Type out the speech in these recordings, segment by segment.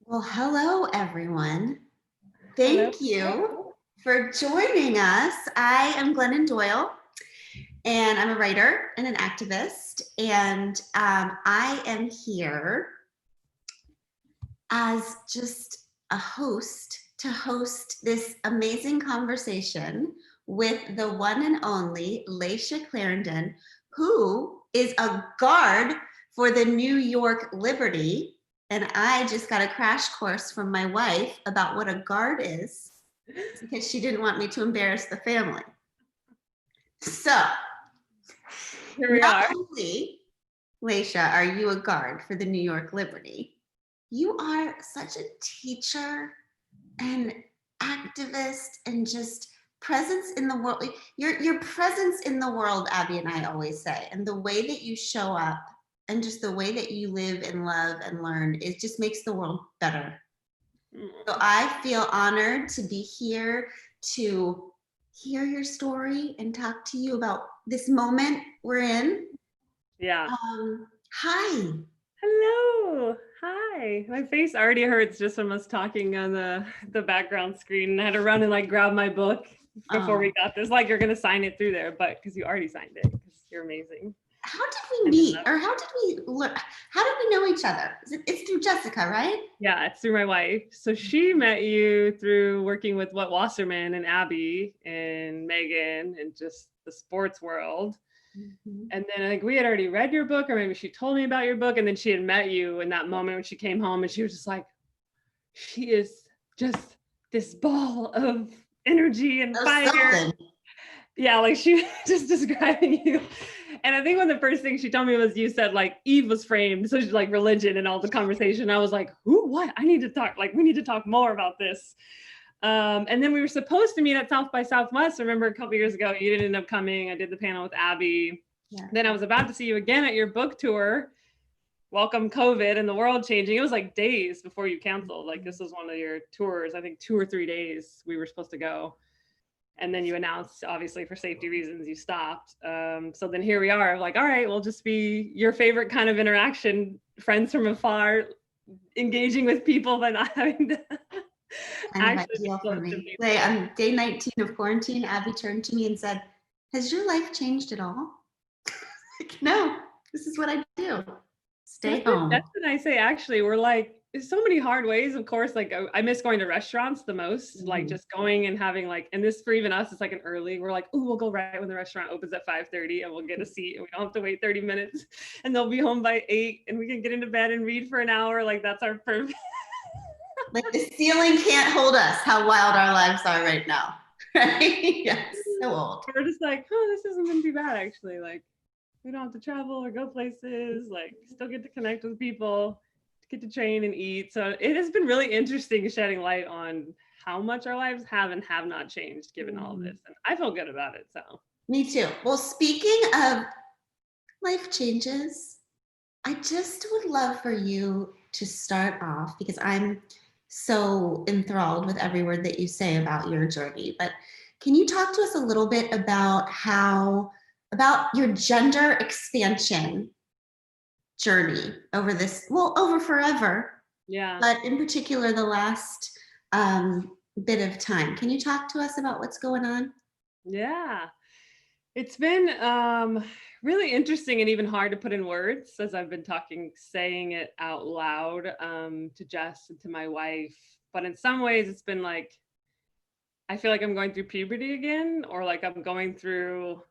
Well, hello, everyone. Hello. Thank you for joining us. I am Glennon Doyle, and I'm a writer and an activist. And I am here as just a host to host this amazing conversation with the one and only Layshia Clarendon, who is a guard for the New York Liberty. And I just got a crash course from my wife about what a guard is because she didn't want me to embarrass the family. So, Here we not are. only, Layshia, are you a guard for the New York Liberty, you are such a teacher and activist and just presence in the world. Your presence in the world, Abby and I always say, and the way that you show up and just the way that you live and love and learn, it just makes the world better. So I feel honored to be here to hear your story and talk to you about this moment we're in. Yeah. Hi. Hello. Hi. My face already hurts just from us talking on the background screen. I had to run and like grab my book before we got this. Like you're gonna sign it through there, but because you already signed it, because you're amazing. How did we meet, or how did we learn? How did we know each other? It's through Jessica, right? Yeah, it's through my wife. So she met you through working with what Wasserman and Abby and Megan and just the sports world. Mm-hmm. And then I think we had already read your book, or maybe she told me about your book, and then she had met you in that moment when she came home, and she was just like, she is just this ball of energy and fire. Something. Yeah, like she was just describing you. And I think one of the first things she told me was you said like Eve was framed, so she's like religion and all the conversation. I was like, who, what? I need to talk, like, we need to talk more about this. And then we were supposed to meet at South by Southwest. I remember a couple years ago, you didn't end up coming. I did the panel with Abby. Yeah. Then I was about to see you again at your book tour. Welcome COVID and the world changing. It was like days before you canceled. Like this was one of your tours, I think 2 or 3 days we were supposed to go. And then you announced, obviously for safety reasons, you stopped. So then here we are, like, all right, we'll just be your favorite kind of interaction, friends from afar, engaging with people, but not having to kind of ideal for me. Wait, on day 19 of quarantine, Abby turned to me and said, has your life changed at all? Like, no, this is what I do. Stay home. That's what I say. Actually, we're like, there's so many hard ways. Of course, like I miss going to restaurants the most, like just going and having like, and this for even us, it's like an early, we're like, oh, we'll go right when the restaurant opens at 5:30 and we'll get a seat and we don't have to wait 30 minutes and they'll be home by 8 and we can get into bed and read for an hour. Like that's our perfect. Like the ceiling can't hold us, how wild our lives are right now. Right? Yes, so old. We're just like, oh, this hasn't been too bad actually. Like we don't have to travel or go places, like still get to connect with people, get to train and eat. So it has been really interesting shedding light on how much our lives have and have not changed given all of this. And I feel good about it, so. Me too. Well, speaking of life changes, I just would love for you to start off, because I'm so enthralled with every word that you say about your journey, but can you talk to us a little bit about about your gender expansion journey over this, well, over forever. Yeah. But in particular, the last bit of time. Can you talk to us about what's going on? Yeah. It's been really interesting and even hard to put in words as I've been saying it out loud to Jess and to my wife. But in some ways, it's been like, I feel like I'm going through puberty again, or like I'm going through,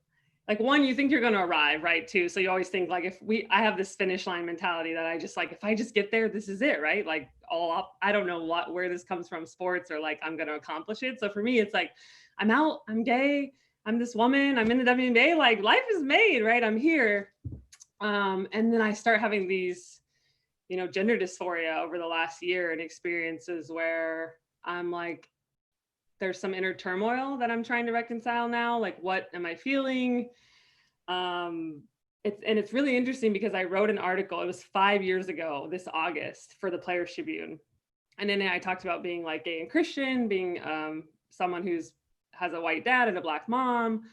like one, you think you're going to arrive, right? Too. So you always think like, I have this finish line mentality that I just like, if I just get there, this is it, right? Like I don't know where this comes from, sports, or like, I'm going to accomplish it. So for me, it's like, I'm out, I'm gay, I'm this woman, I'm in the WNBA, like life is made, right? I'm here. And then I start having these, gender dysphoria over the last year and experiences where I'm like, there's some inner turmoil that I'm trying to reconcile now. Like, what am I feeling? It's really interesting because I wrote an article, it was 5 years ago, this August, for the Players Tribune. And then I talked about being like gay and Christian, being someone who's has a white dad and a Black mom,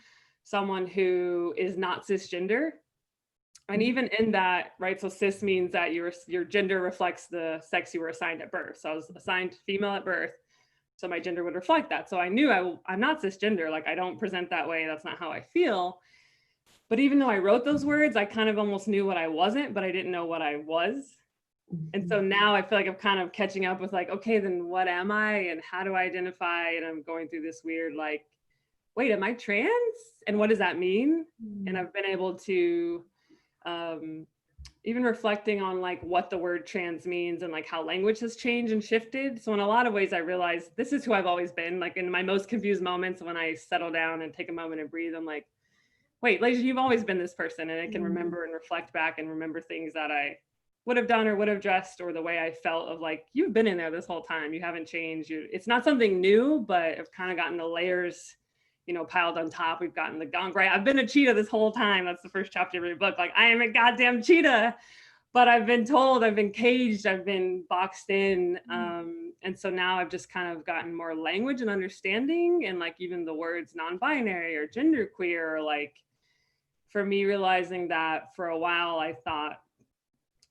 someone who is not cisgender. And even in that, right? So cis means that your gender reflects the sex you were assigned at birth. So I was assigned female at birth. So my gender would reflect that. So I knew I'm not cisgender. Like I don't present that way. That's not how I feel. But even though I wrote those words, I kind of almost knew what I wasn't, but I didn't know what I was. And so now I feel like I'm kind of catching up with like, okay, then what am I and how do I identify? And I'm going through this weird, like, wait, am I trans? And what does that mean? And I've been able to, even reflecting on like what the word trans means and like how language has changed and shifted. So in a lot of ways, I realized this is who I've always been. Like in my most confused moments, when I settle down and take a moment and breathe, I'm like, wait, Layshia, you've always been this person. And I can remember and reflect back and remember things that I would have done or would have dressed, or the way I felt of like, you've been in there this whole time. You haven't changed. It's not something new, but I've kind of gotten the layers, you know, piled on top. We've gotten the gong, right? I've been a cheetah this whole time. That's the first chapter of your book. Like, I am a goddamn cheetah, but I've been told, I've been caged, I've been boxed in. And so now I've just kind of gotten more language and understanding, and like even the words non-binary or genderqueer, or like for me realizing that for a while I thought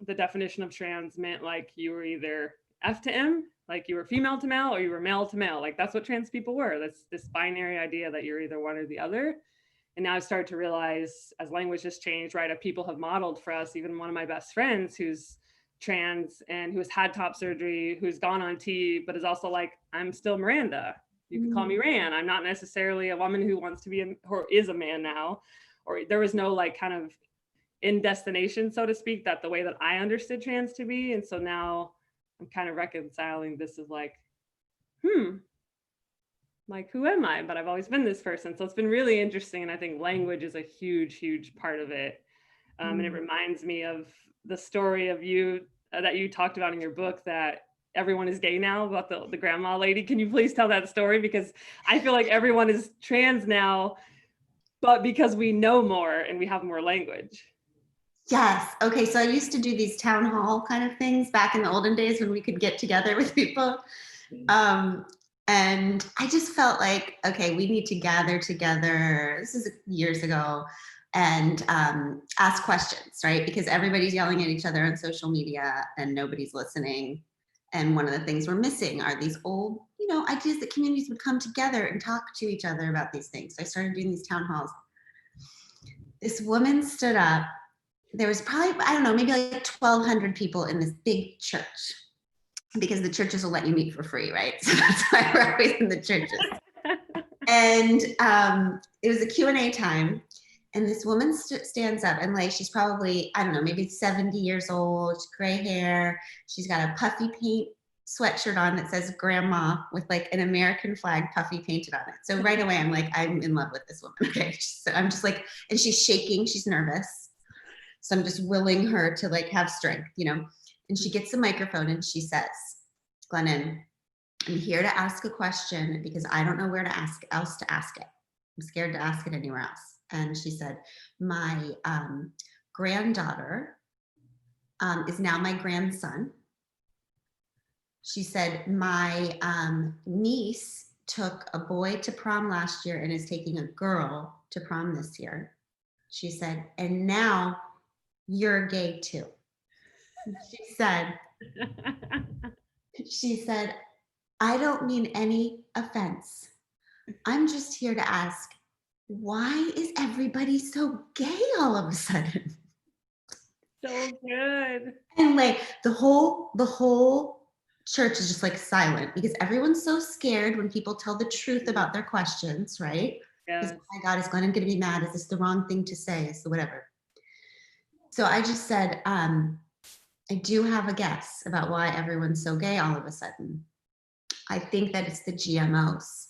the definition of trans meant like you were either F to M, like you were female to male, or you were male to male. Like that's what trans people were. That's this binary idea that you're either one or the other. And now I started to realize, as language has changed, right, people have modeled for us. Even one of my best friends who's trans and who's had top surgery, who's gone on T, but is also like, I'm still Miranda. You can call me Ran. I'm not necessarily a woman who wants to be or is a man now. Or there was no like kind of in destination, so to speak, that the way that I understood trans to be. And so now I'm kind of reconciling this as like, like, who am I? But I've always been this person. So it's been really interesting. And I think language is a huge, huge part of it. And it reminds me of the story of you that you talked about in your book, that everyone is gay now, about the grandma lady. Can you please tell that story? Because I feel like everyone is trans now, but because we know more and we have more language. Yes. Okay. So I used to do these town hall kind of things back in the olden days when we could get together with people. And I just felt like, okay, we need to gather together. This is years ago, and ask questions, right? Because everybody's yelling at each other on social media and nobody's listening. And one of the things we're missing are these old, ideas that communities would come together and talk to each other about these things. So I started doing these town halls. This woman stood up. There was probably, I don't know, maybe like 1,200 people in this big church, because the churches will let you meet for free, right? So that's why we're always in the churches. And it was a Q&A time. And this woman stands up, and like, she's probably, I don't know, maybe 70 years old, gray hair. She's got a puffy paint sweatshirt on that says grandma with like an American flag puffy painted on it. So right away, I'm like, I'm in love with this woman. Okay. So I'm just like, and she's shaking, she's nervous. So I'm just willing her to like have strength, And she gets the microphone and she says, Glennon, I'm here to ask a question because I don't know where else to ask it. I'm scared to ask it anywhere else. And she said, my granddaughter is now my grandson. She said, my niece took a boy to prom last year and is taking a girl to prom this year. She said, and now you're gay too. She said, I don't mean any offense. I'm just here to ask, why is everybody so gay all of a sudden? So good. And like the whole church is just like silent, because everyone's so scared when people tell the truth about their questions, right? Yes. Oh my God, is Glennon gonna be mad? Is this the wrong thing to say? Is the whatever. So I just said, I do have a guess about why everyone's so gay all of a sudden. I think that it's the GMOs.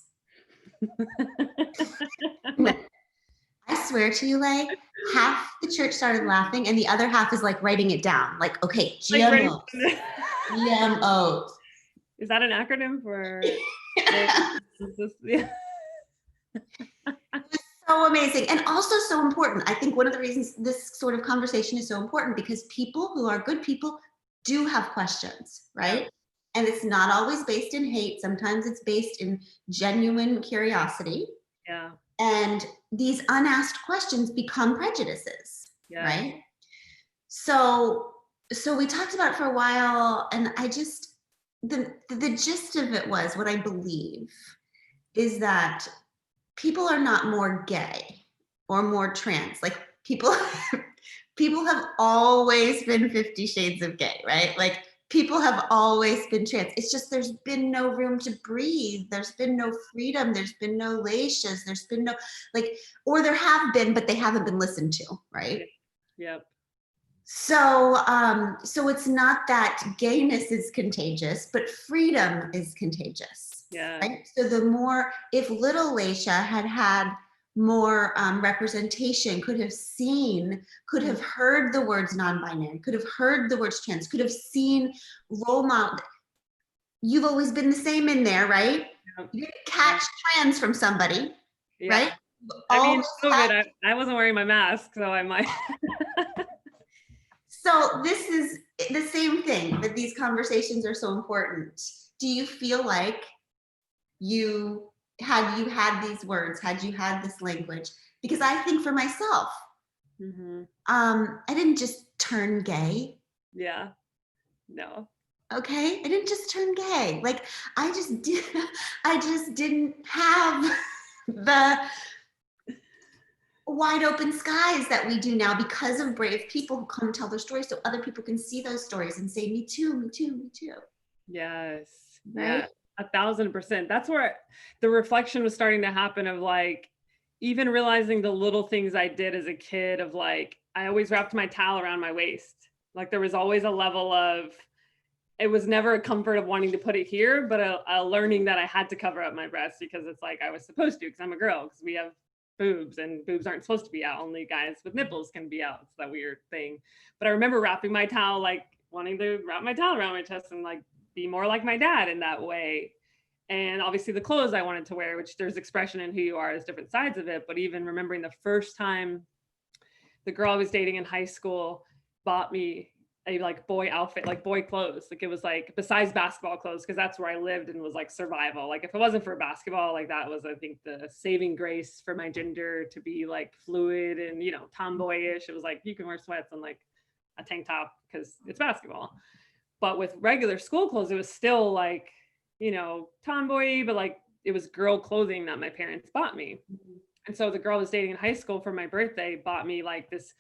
I swear to you, Lay, half the church started laughing and the other half is like writing it down. Like, okay, GMOs. GMOs. Is that an acronym for? So amazing, and also so important. I think one of the reasons this sort of conversation is so important, because people who are good people do have questions, right? Yeah. And it's not always based in hate. Sometimes it's based in genuine curiosity. Yeah. And these unasked questions become prejudices, right? So we talked about it for a while, and I just the gist of it was, what I believe is that people are not more gay or more trans. Like, people people have always been 50 shades of gay, right? Like, people have always been trans. It's just there's been no room to breathe. There's been no freedom. There's been no Layshias. There's been no, like, or there have been, but they haven't been listened to, right? Yep. So it's not that gayness is contagious, but freedom is contagious. Yeah. Right? So the more, if little Layshia had had more representation, could have seen, could have heard the words non-binary, could have heard the words trans, could have seen role model. You've always been the same in there, right? Yep. You didn't catch trans from somebody, Yeah. right? I mean, COVID, I wasn't wearing my mask, so I might. So this is the same thing, that these conversations are so important. Do you feel like had you had these words, had you had this language? Because I think for myself, I didn't just turn gay. Yeah. No. Okay, I didn't just turn gay. Like, I just didn't have the wide open skies that we do now, because of brave people who come tell their stories, so other people can see those stories and say, me too, me too, me too. Yes. Right? Yeah, 1,000%. That's where the reflection was starting to happen, of like, even realizing the little things I did as a kid, of like, I always wrapped my towel around my waist. Like, there was always a level of, it was never a comfort of wanting to put it here, but a learning that I had to cover up my breasts, because it's like I was supposed to, because I'm a girl, because we have boobs, and boobs aren't supposed to be out. Only guys with nipples can be out. It's that weird thing. But I remember wrapping my towel, like wanting to wrap my towel around my chest and like be more like my dad in that way. And obviously the clothes I wanted to wear, which there's expression in who you are as different sides of it. But even remembering the first time the girl I was dating in high school bought me a like boy outfit, like boy clothes. Like, it was like, besides basketball clothes, because that's where I lived and was like survival. Like, if it wasn't for basketball, like that was, I think, the saving grace for my gender, to be like fluid and, you know, tomboyish. It was like, you can wear sweats and like a tank top because it's basketball. But with regular school clothes, it was still like, you know, tomboy, but like it was girl clothing that my parents bought me. And so the girl I was dating in high school for my birthday bought me like this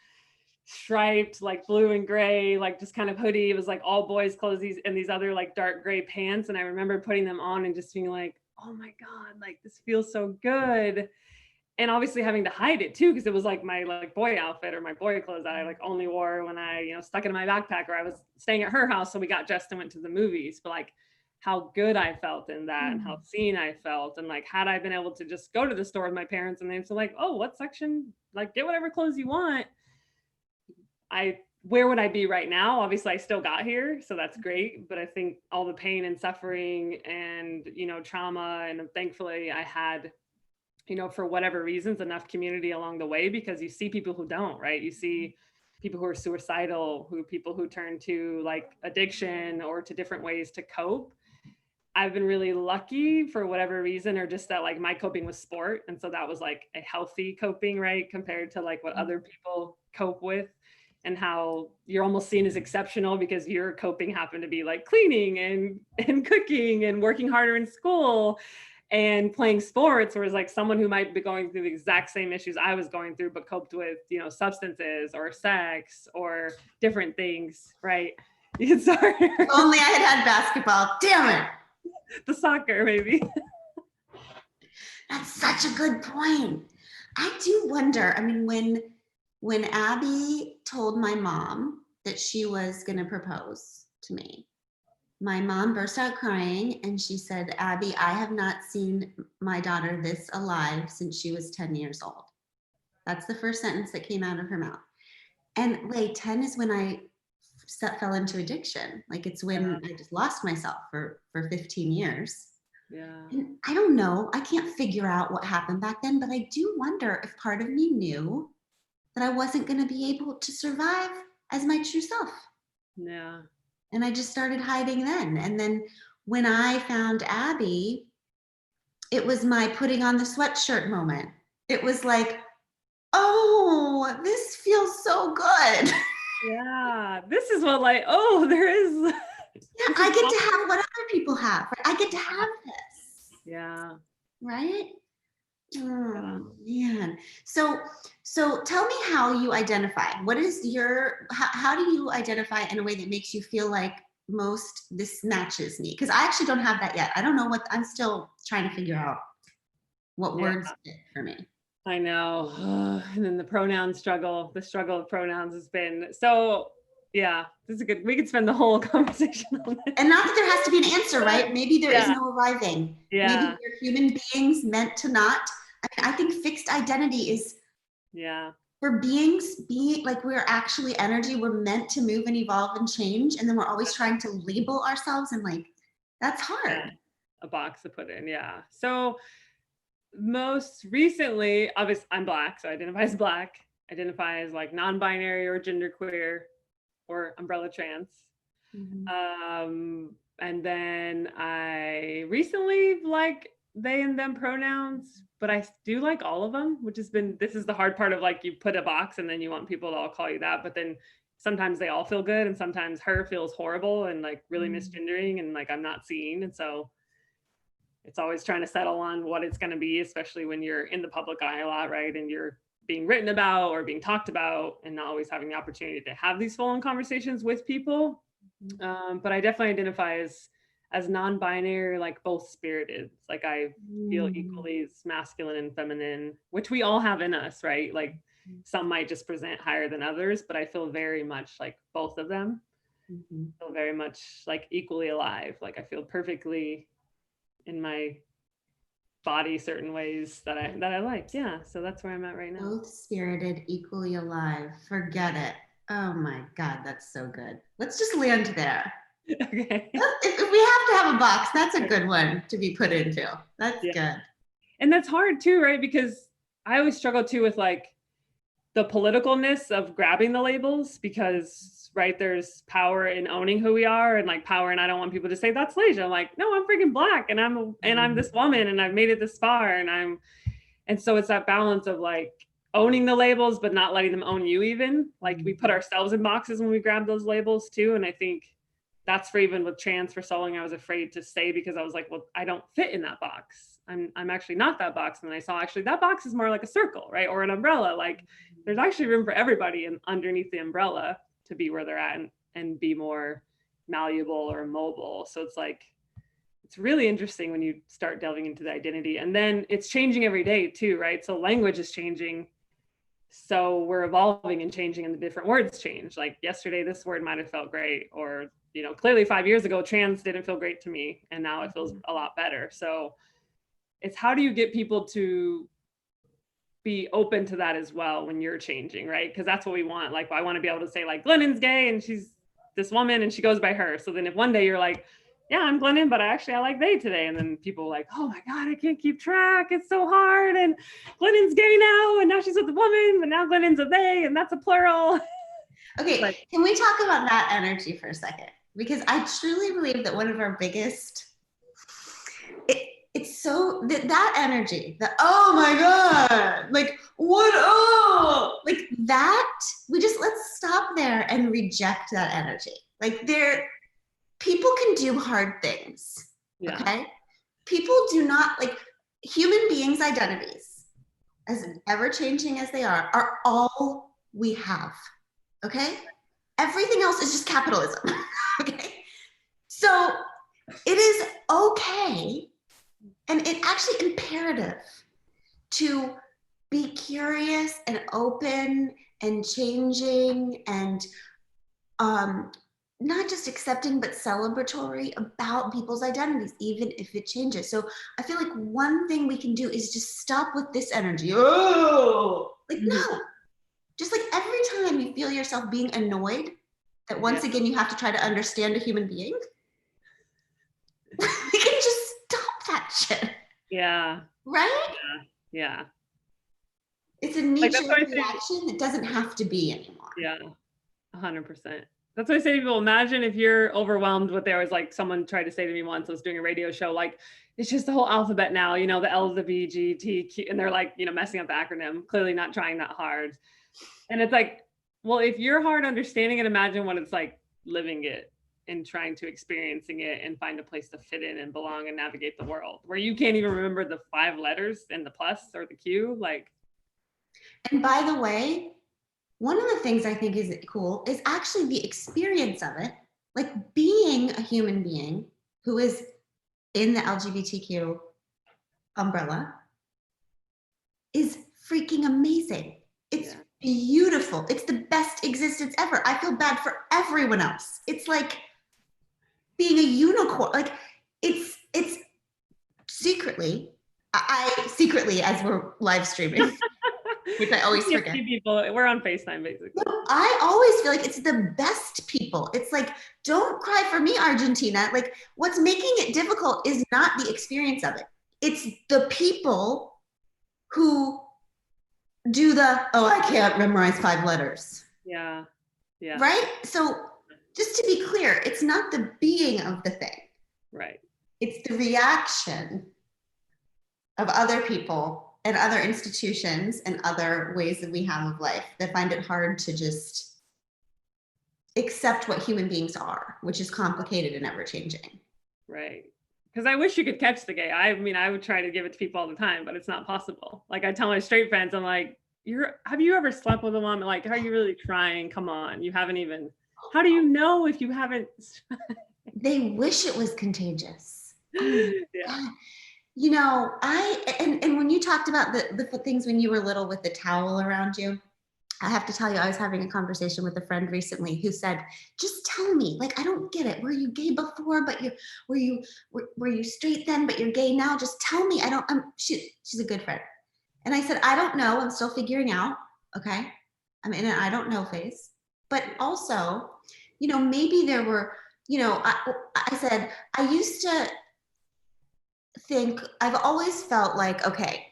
striped, like blue and gray, like just kind of hoodie. It was like all boys clothes, and these other like dark gray pants. And I remember putting them on and just being like, oh my God, like this feels so good. And obviously having to hide it too, because it was like my like boy outfit or my boy clothes that I like only wore when I, you know, stuck it in my backpack, or I was staying at her house. So we got dressed and went to the movies. But like, how good I felt in that, and how seen I felt. And like, had I been able to just go to the store with my parents and they'd say like, oh, what section, like get whatever clothes you want, where would I be right now? Obviously I still got here, so that's great. But I think all the pain and suffering and, you know, trauma, and thankfully I had, you know, for whatever reasons, enough community along the way, because you see people who don't, right? You see people who are suicidal, people who turn to like addiction or to different ways to cope. I've been really lucky for whatever reason, or just that like my coping was sport. And so that was like a healthy coping, right? Compared to like what other people cope with, and how you're almost seen as exceptional because your coping happened to be like cleaning and cooking and working harder in school and playing sports, whereas like someone who might be going through the exact same issues I was going through, but coped with, you know, substances or sex or different things, right? Sorry. Only I had basketball. Damn it. The soccer, maybe. That's such a good point. I do wonder, I mean, when Abby told my mom that she was going to propose to me, my mom burst out crying and she said, Abby, I have not seen my daughter this alive since she was 10 years old. That's the first sentence that came out of her mouth. And wait, 10 is when I fell into addiction. Like, it's when I just lost myself for 15 years. Yeah. And I don't know, I can't figure out what happened back then, but I do wonder if part of me knew that I wasn't going to be able to survive as my true self. Yeah. And I just started hiding then. And then when I found Abby, it was my putting on the sweatshirt moment. It was like, oh, this feels so good. Yeah. This is what like, oh, there is. Yeah, I get to have what other people have. Right? I get to have this. Yeah. Right? Yeah. Oh man. So tell me how you identify. What is your how do you identify in a way that makes you feel like most this matches me? Because I actually don't have that yet. I don't know what I'm still trying to figure out what Yeah. words fit for me. I know. And then the struggle of pronouns has been so, yeah, this is good. We could spend the whole conversation on this. And not that there has to be an answer, right? Maybe there is Yeah. no arriving. Maybe Yeah. we're human beings meant to not. I mean, I think fixed identity is Yeah. for beings being like we're actually energy. We're meant to move and evolve and change. And then we're always trying to label ourselves and like, that's Yeah. hard. A box to put in. Yeah. So most recently, obviously, I'm Black, so I identify as Black, identify as like non-binary or genderqueer or umbrella trans. And then I recently like they and them pronouns, but I do like all of them, which has been, this is the hard part of like, you put a box and then you want people to all call you that, but then sometimes they all feel good and sometimes her feels horrible and like really misgendering and like I'm not seen. And so it's always trying to settle on what it's going to be, especially when you're in the public eye a lot, right? And you're being written about or being talked about and not always having the opportunity to have these full-on conversations with people. But I definitely identify as non-binary, like both spirited. Like I feel equally as masculine and feminine, which we all have in us, right? Like some might just present higher than others, but I feel very much like both of them. Feel very much like equally alive. Like I feel perfectly in my body certain ways that I like. Yeah. So that's where I'm at right now. Both spirited, equally alive. Forget it. Oh my God, that's so good. Let's just land there. Okay. If we have to have a box, that's a good one to be put into. That's good. And that's hard too, right? Because I always struggle too with like the politicalness of grabbing the labels because, right, there's power in owning who we are and like power. And I don't want people to say that's Layshia. I'm like, no, I'm freaking Black and I'm this woman and I've made it this far. And so it's that balance of like owning the labels, but not letting them own you even. Like we put ourselves in boxes when we grab those labels too. And I think that's for even with trans for so long, I was afraid to say because I was like, well, I don't fit in that box. I'm actually not that box. And then I saw actually that box is more like a circle, right? Or an umbrella. Like there's actually room for everybody and underneath the umbrella to be where they're at and be more malleable or mobile. So it's like, it's really interesting when you start delving into the identity and then it's changing every day too, right? So language is changing. So we're evolving and changing and the different words change. Like yesterday, this word might've felt great or, you know, clearly 5 years ago, trans didn't feel great to me. And now it feels a lot better. So it's how do you get people to be open to that as well when you're changing, right? Because that's what we want. Like, I want to be able to say like Glennon's gay and she's this woman and she goes by her. So then if one day you're like, yeah, I'm Glennon, but I like they today. And then people are like, oh my God, I can't keep track. It's so hard. And Glennon's gay now. And now she's with a woman, but now Glennon's a they, and that's a plural. Okay, can we talk about that energy for a second? Because I truly believe that one of our biggest, it's so that energy, the oh my God, like what, oh, like that, let's stop there and reject that energy. Like people can do hard things, okay? People do not, like human beings' identities, as ever-changing as they are all we have, okay? Everything else is just capitalism, okay? So it is okay, and it's actually imperative to be curious and open and changing and not just accepting, but celebratory about people's identities, even if it changes. So I feel like one thing we can do is just stop with this energy. Oh, like no. Just like every time you feel yourself being annoyed, that once again you have to try to understand a human being, we can just stop that shit. Yeah. Right? Yeah. It's a knee-jerk reaction that doesn't have to be anymore. Yeah, 100%. That's what I say to people. Imagine if you're overwhelmed with there was like someone tried to say to me once, I was doing a radio show, like, it's just the whole alphabet now, you know, the LGBTQ, and they're like, you know, messing up the acronym, clearly not trying that hard. And it's like, Well, if you're hard understanding it, imagine what it's like living it and trying to experiencing it and find a place to fit in and belong and navigate the world where you can't even remember the 5 letters and the plus or the Q. Like, And by the way, one of the things I think is cool is actually the experience of it, like being a human being who is in the LGBTQ umbrella is freaking amazing. It's beautiful. It's the best existence ever. I feel bad for everyone else. It's like being a unicorn. Like it's secretly, I secretly, as we're live streaming, which I always forget. People, we're on FaceTime basically. I always feel like it's the best people. It's like, don't cry for me, Argentina. Like, what's making it difficult is not the experience of it. It's the people who do the, oh, I can't memorize 5 letters. Yeah. Yeah. Right? So just to be clear, it's not the being of the thing. Right. It's the reaction of other people and other institutions and other ways that we have of life that find it hard to just accept what human beings are, which is complicated and ever changing. Right. Because I wish you could catch the gay. I mean, I would try to give it to people all the time, but it's not possible. Like I tell my straight friends, I'm like, have you ever slept with a woman? Like, are you really trying? Come on. You haven't even, how do you know if you haven't? They wish it was contagious. Yeah. You know, and when you talked about the things when you were little with the towel around you, I have to tell you, I was having a conversation with a friend recently who said, just tell me, like, I don't get it. Were you gay before, but were you straight then, but you're gay now? Just tell me. She's a good friend. And I said, I don't know. I'm still figuring out. Okay. I'm in an I don't know phase. But also, you know, maybe there were, you know, I said, I used to think, I've always felt like, okay,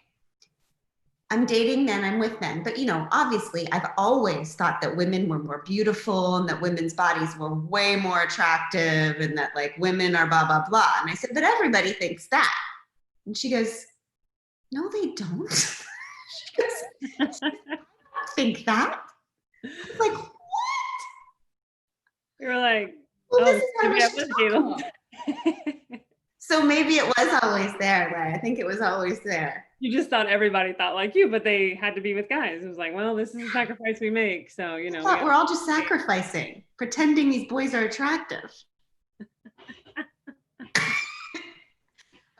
I'm dating men, I'm with men. But, you know, obviously, I've always thought that women were more beautiful and that women's bodies were way more attractive and that, like, women are blah, blah, blah. And I said, but everybody thinks that. And she goes, no, they don't. She goes, I don't think that. I was like, what? You're like, well, oh, this is how we should talk. So maybe it was always there, Lay. I think it was always there. You just thought everybody thought like you, but they had to be with guys. It was like, well, this is a sacrifice we make. So, you know. We're all just sacrificing, pretending these boys are attractive.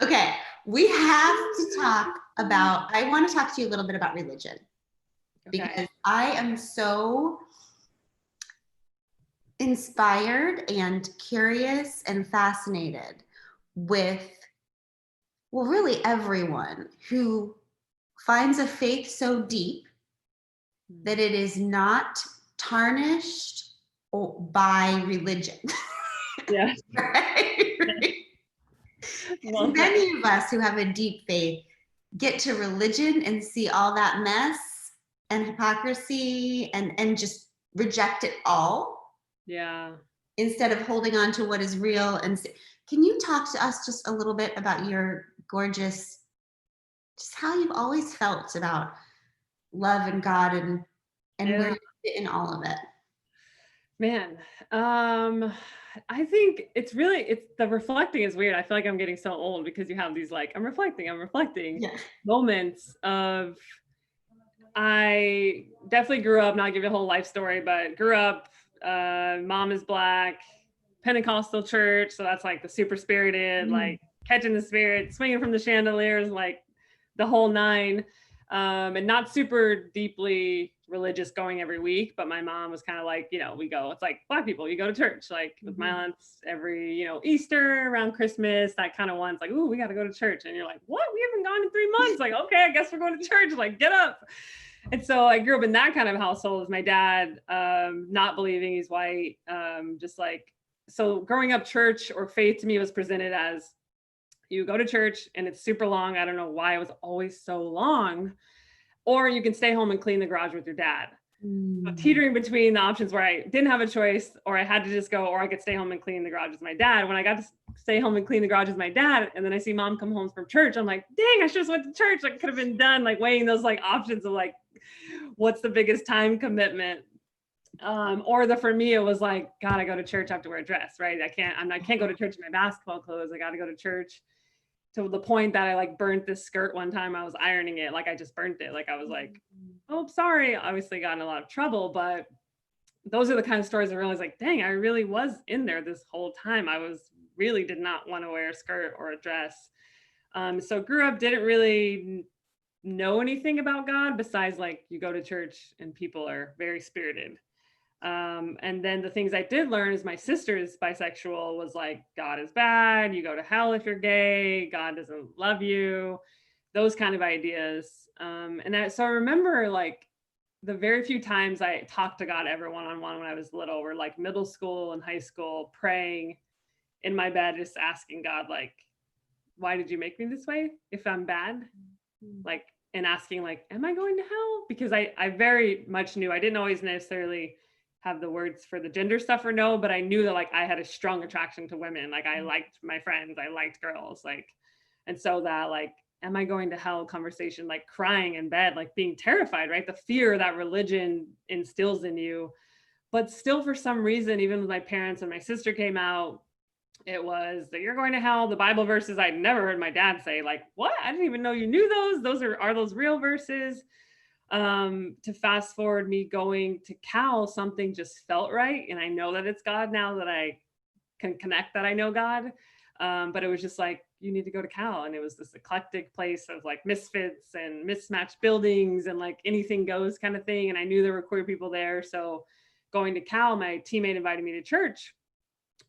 Okay, we have to talk about, I want to talk to you a little bit about religion. Because I am so inspired and curious and fascinated with, well, really everyone who finds a faith so deep that it is not tarnished by religion. Yeah. Right? Well, many of us who have a deep faith get to religion and see all that mess and hypocrisy and just reject it all. Yeah. Instead of holding on to what is real. And can you talk to us just a little bit about your gorgeous, just how you've always felt about love and God and where you fit in all of it? Man, I think it's the reflecting is weird. I feel like I'm getting so old because you have these like, I'm reflecting moments of, I definitely grew up, not give you a whole life story, but grew up, mom is Black, Pentecostal church. So that's like the super spirited, like catching the spirit, swinging from the chandeliers, like the whole 9, and not super deeply religious going every week. But my mom was kind of like, you know, we go, it's like Black people, you go to church, like with my aunts every, you know, Easter, around Christmas, that kind of one's like, ooh, we got to go to church. And you're like, what? We haven't gone in 3 months. Like, okay, I guess we're going to church. Like, get up. And so I grew up in that kind of household with my dad, not believing, he's white, just like, so growing up, church or faith to me was presented as you go to church and it's super long. I don't know why it was always so long, or you can stay home and clean the garage with your dad. So teetering between the options where I didn't have a choice, or I had to just go, or I could stay home and clean the garage with my dad. When I got to stay home and clean the garage with my dad, and then I see mom come home from church, I'm like, dang, I just went to church. Like, could have been done, like weighing those like options of like, what's the biggest time commitment? Or for me, it was like, God, I go to church, I have to wear a dress, right? I can't go to church in my basketball clothes. I got to go to church, to the point that I like burnt this skirt one time. I was ironing it. Like I just burnt it. Like I was like, oh, sorry. Obviously got in a lot of trouble, but those are the kind of stories I realized like, dang, I really was in there this whole time. I was really did not want to wear a skirt or a dress. So grew up, didn't really know anything about God besides like you go to church and people are very spirited. And then the things I did learn is my sister's bisexual was like, God is bad. You go to hell if you're gay. God doesn't love you. Those kind of ideas. So I remember like the very few times I talked to God ever one-on-one when I was little were like middle school and high school, praying in my bed, just asking God, like, why did you make me this way? If I'm bad, like, and asking like, am I going to hell? Because I very much knew I didn't always necessarily have the words for the gender stuff or no, but I knew that like I had a strong attraction to women. Like I liked my friends, I liked girls, like, and so that like, am I going to hell conversation, like crying in bed, like being terrified, right? The fear that religion instills in you. But still, for some reason, even with my parents and my sister came out, it was that you're going to hell. The Bible verses I'd never heard my dad say, like, what? I didn't even know you knew those. Are those real verses? To fast forward me going to Cal, something just felt right. And I know that it's God now that I can connect that I know God. But it was just like, you need to go to Cal. And it was this eclectic place of like misfits and mismatched buildings and like anything goes kind of thing. And I knew there were queer people there. So going to Cal, my teammate invited me to church.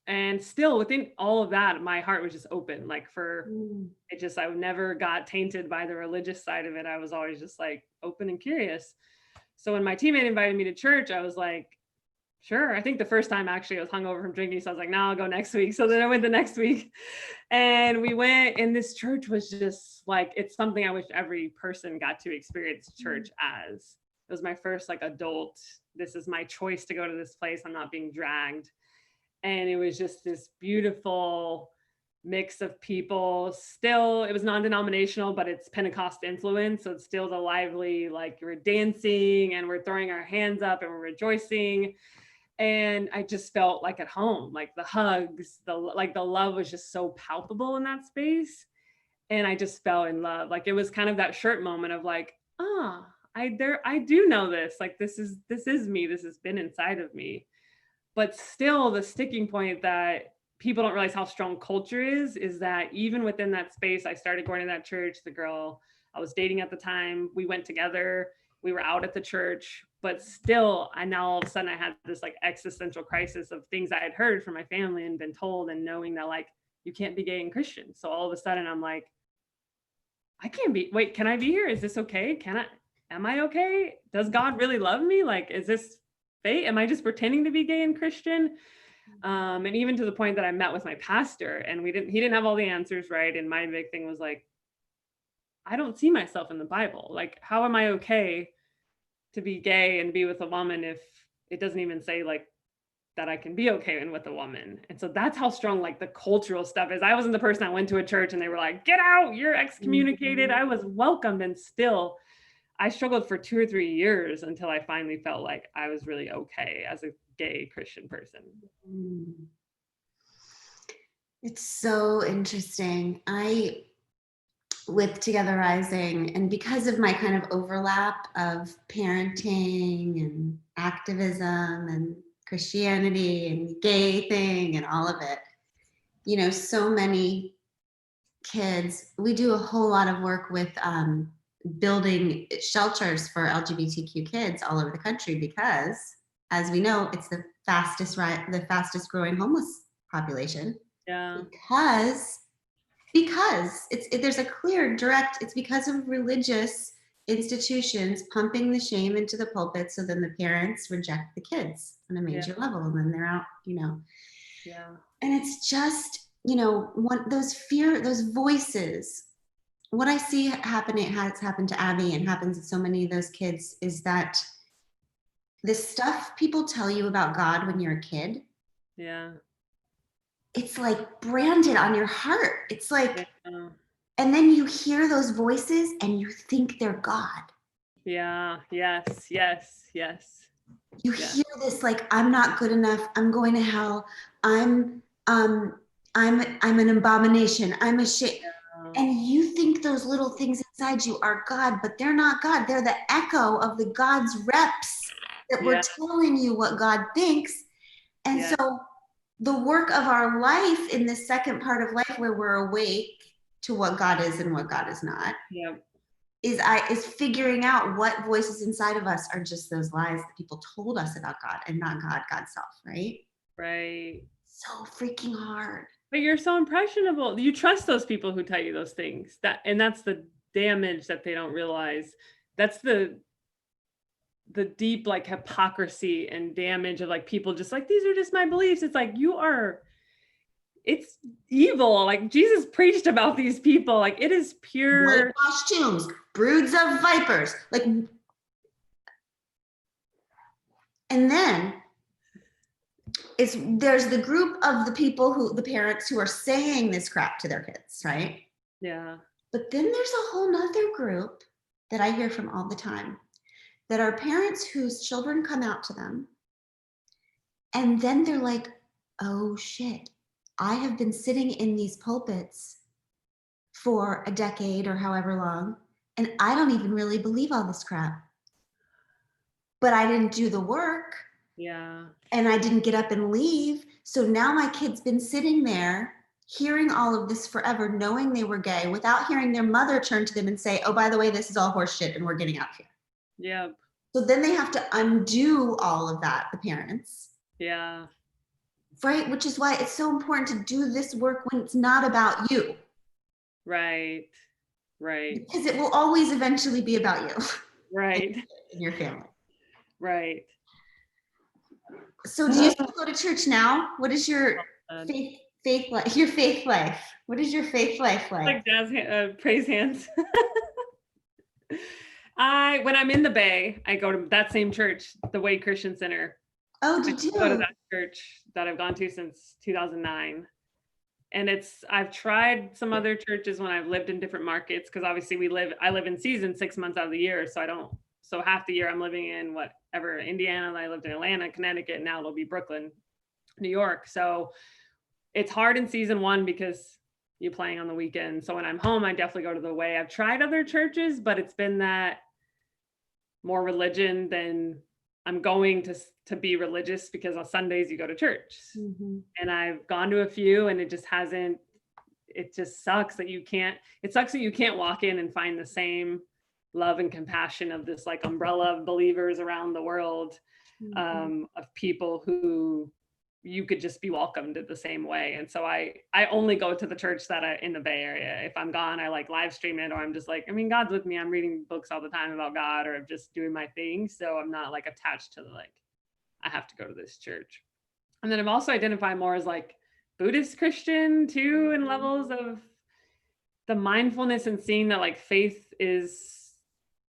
And still within all of that, my heart was just open. Like I never got tainted by the religious side of it. I was always just like open and curious. So when my teammate invited me to church, I was like, sure. I think the first time actually I was hungover from drinking. So I was like, no, I'll go next week. So then I went the next week and we went, and this church was just like, it's something I wish every person got to experience church as. It was my first like adult, this is my choice to go to this place. I'm not being dragged. And it was just this beautiful mix of people. Still, it was non-denominational, but it's Pentecost influence. So it's still the lively, like we're dancing and we're throwing our hands up and we're rejoicing. And I just felt like at home, like the hugs, the love was just so palpable in that space. And I just fell in love. Like it was kind of that shirt moment of like, I do know this. Like this is me. This has been inside of me. But still, the sticking point that people don't realize how strong culture is that even within that space, I started going to that church. The girl I was dating at the time, we went together. We were out at the church, but still, now all of a sudden I had this like existential crisis of things I had heard from my family and been told, and knowing that like you can't be gay and Christian. So all of a sudden I'm like, I can't be. Wait, can I be here? Is this okay? Am I okay? Does God really love me? Like, is this fate? Am I just pretending to be gay and Christian? And even to the point that I met with my pastor, and he didn't have all the answers, right? And my big thing was like, I don't see myself in the Bible. Like, how am I okay to be gay and be with a woman if it doesn't even say like that I can be okay with a woman? And so that's how strong like the cultural stuff is. I wasn't the person that went to a church and they were like, get out, you're excommunicated. I was welcomed, and still I struggled for 2 or 3 years until I finally felt like I was really okay as a gay Christian person. It's so interesting. With Together Rising, and because of my kind of overlap of parenting and activism and Christianity and gay thing and all of it, so many kids, we do a whole lot of work with building shelters for LGBTQ kids all over the country because, as we know, it's the fastest growing homeless population. Yeah. Because there's a clear direct, it's because of religious institutions pumping the shame into the pulpit, so then the parents reject the kids on a major level, and then they're out. Yeah. And it's just, those voices. What I see happening, has happened to Abby and happens to so many of those kids, is that the stuff people tell you about God when you're a kid, it's like branded on your heart. It's like, and then you hear those voices and you think they're God. Yeah. Yes. You hear this like, I'm not good enough, I'm going to hell, I'm I'm an abomination, I'm a shit. And you think those little things inside you are God, but they're not God. They're the echo of the God's reps that were Yeah. telling you what God thinks. And Yeah. so the work of our life in the second part of life where we're awake to what God is and what God is not Yeah. is figuring out what voices inside of us are just those lies that people told us about God and not God, God's self, right? Right. So freaking hard. But you're so impressionable. You trust those people who tell you those things. And that's the damage that they don't realize. That's the deep like hypocrisy and damage of like people just like, these are just my beliefs. It's like it's evil. Like Jesus preached about these people. Like it is pure Whitewashed tombs, broods of vipers. Like, and then there's the group of the parents who are saying this crap to their kids, right? Yeah. But then there's a whole nother group that I hear from all the time that are parents whose children come out to them. And then they're like, oh shit, I have been sitting in these pulpits for a decade or however long, and I don't even really believe all this crap. But I didn't do the work. Yeah. And I didn't get up and leave. So now my kid's been sitting there hearing all of this forever, knowing they were gay, without hearing their mother turn to them and say, oh, by the way, this is all horseshit and we're getting out of here. Yep. So then they have to undo all of that, the parents. Yeah. Right? Which is why it's so important to do this work when it's not about you. Right. Right. Because it will always eventually be about you. Right. And your family. Right. So do you still go to church now? What is your faith life? Your faith life. What is your faith life like? Like jazz praise hands. When I'm in the Bay, I go to that same church, the Way Christian Center. Oh, I did you? go to that church that I've gone to since 2009. And I've tried some other churches when I've lived in different markets, because obviously I live in season 6 months out of the year. So half the year I'm living in whatever, Indiana, and I lived in Atlanta, Connecticut, and now it'll be Brooklyn, New York. So it's hard in season 1 because you're playing on the weekend. So when I'm home, I definitely go to the Way. I've tried other churches, but it's been that more religion than I'm going to be religious, because on Sundays you go to church. Mm-hmm. And I've gone to a few, and it just sucks that you can't walk in and find the same love and compassion of this like umbrella of believers around the world, of people who you could just be welcomed in the same way. And so I only go to the church that in the Bay Area. If I'm gone, I like live stream it, or I'm just like, I mean, God's with me. I'm reading books all the time about God, or I'm just doing my thing. So I'm not like attached to I have to go to this church. And then I've also identified more as like Buddhist Christian too, in levels of the mindfulness and seeing that like faith is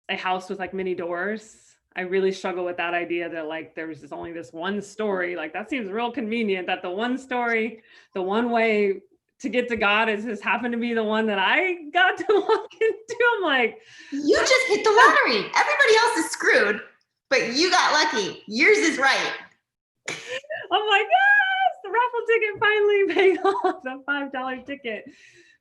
a house with like many doors. I really struggle with that idea that like there's just only this one story. Like that seems real convenient, that the one story, the one way to get to God is just happened to be the one that I got to walk into. I'm like, you just hit the lottery. Everybody else is screwed, but you got lucky. Yours is right. I'm like, yes, the raffle ticket finally paid off, the $5 ticket.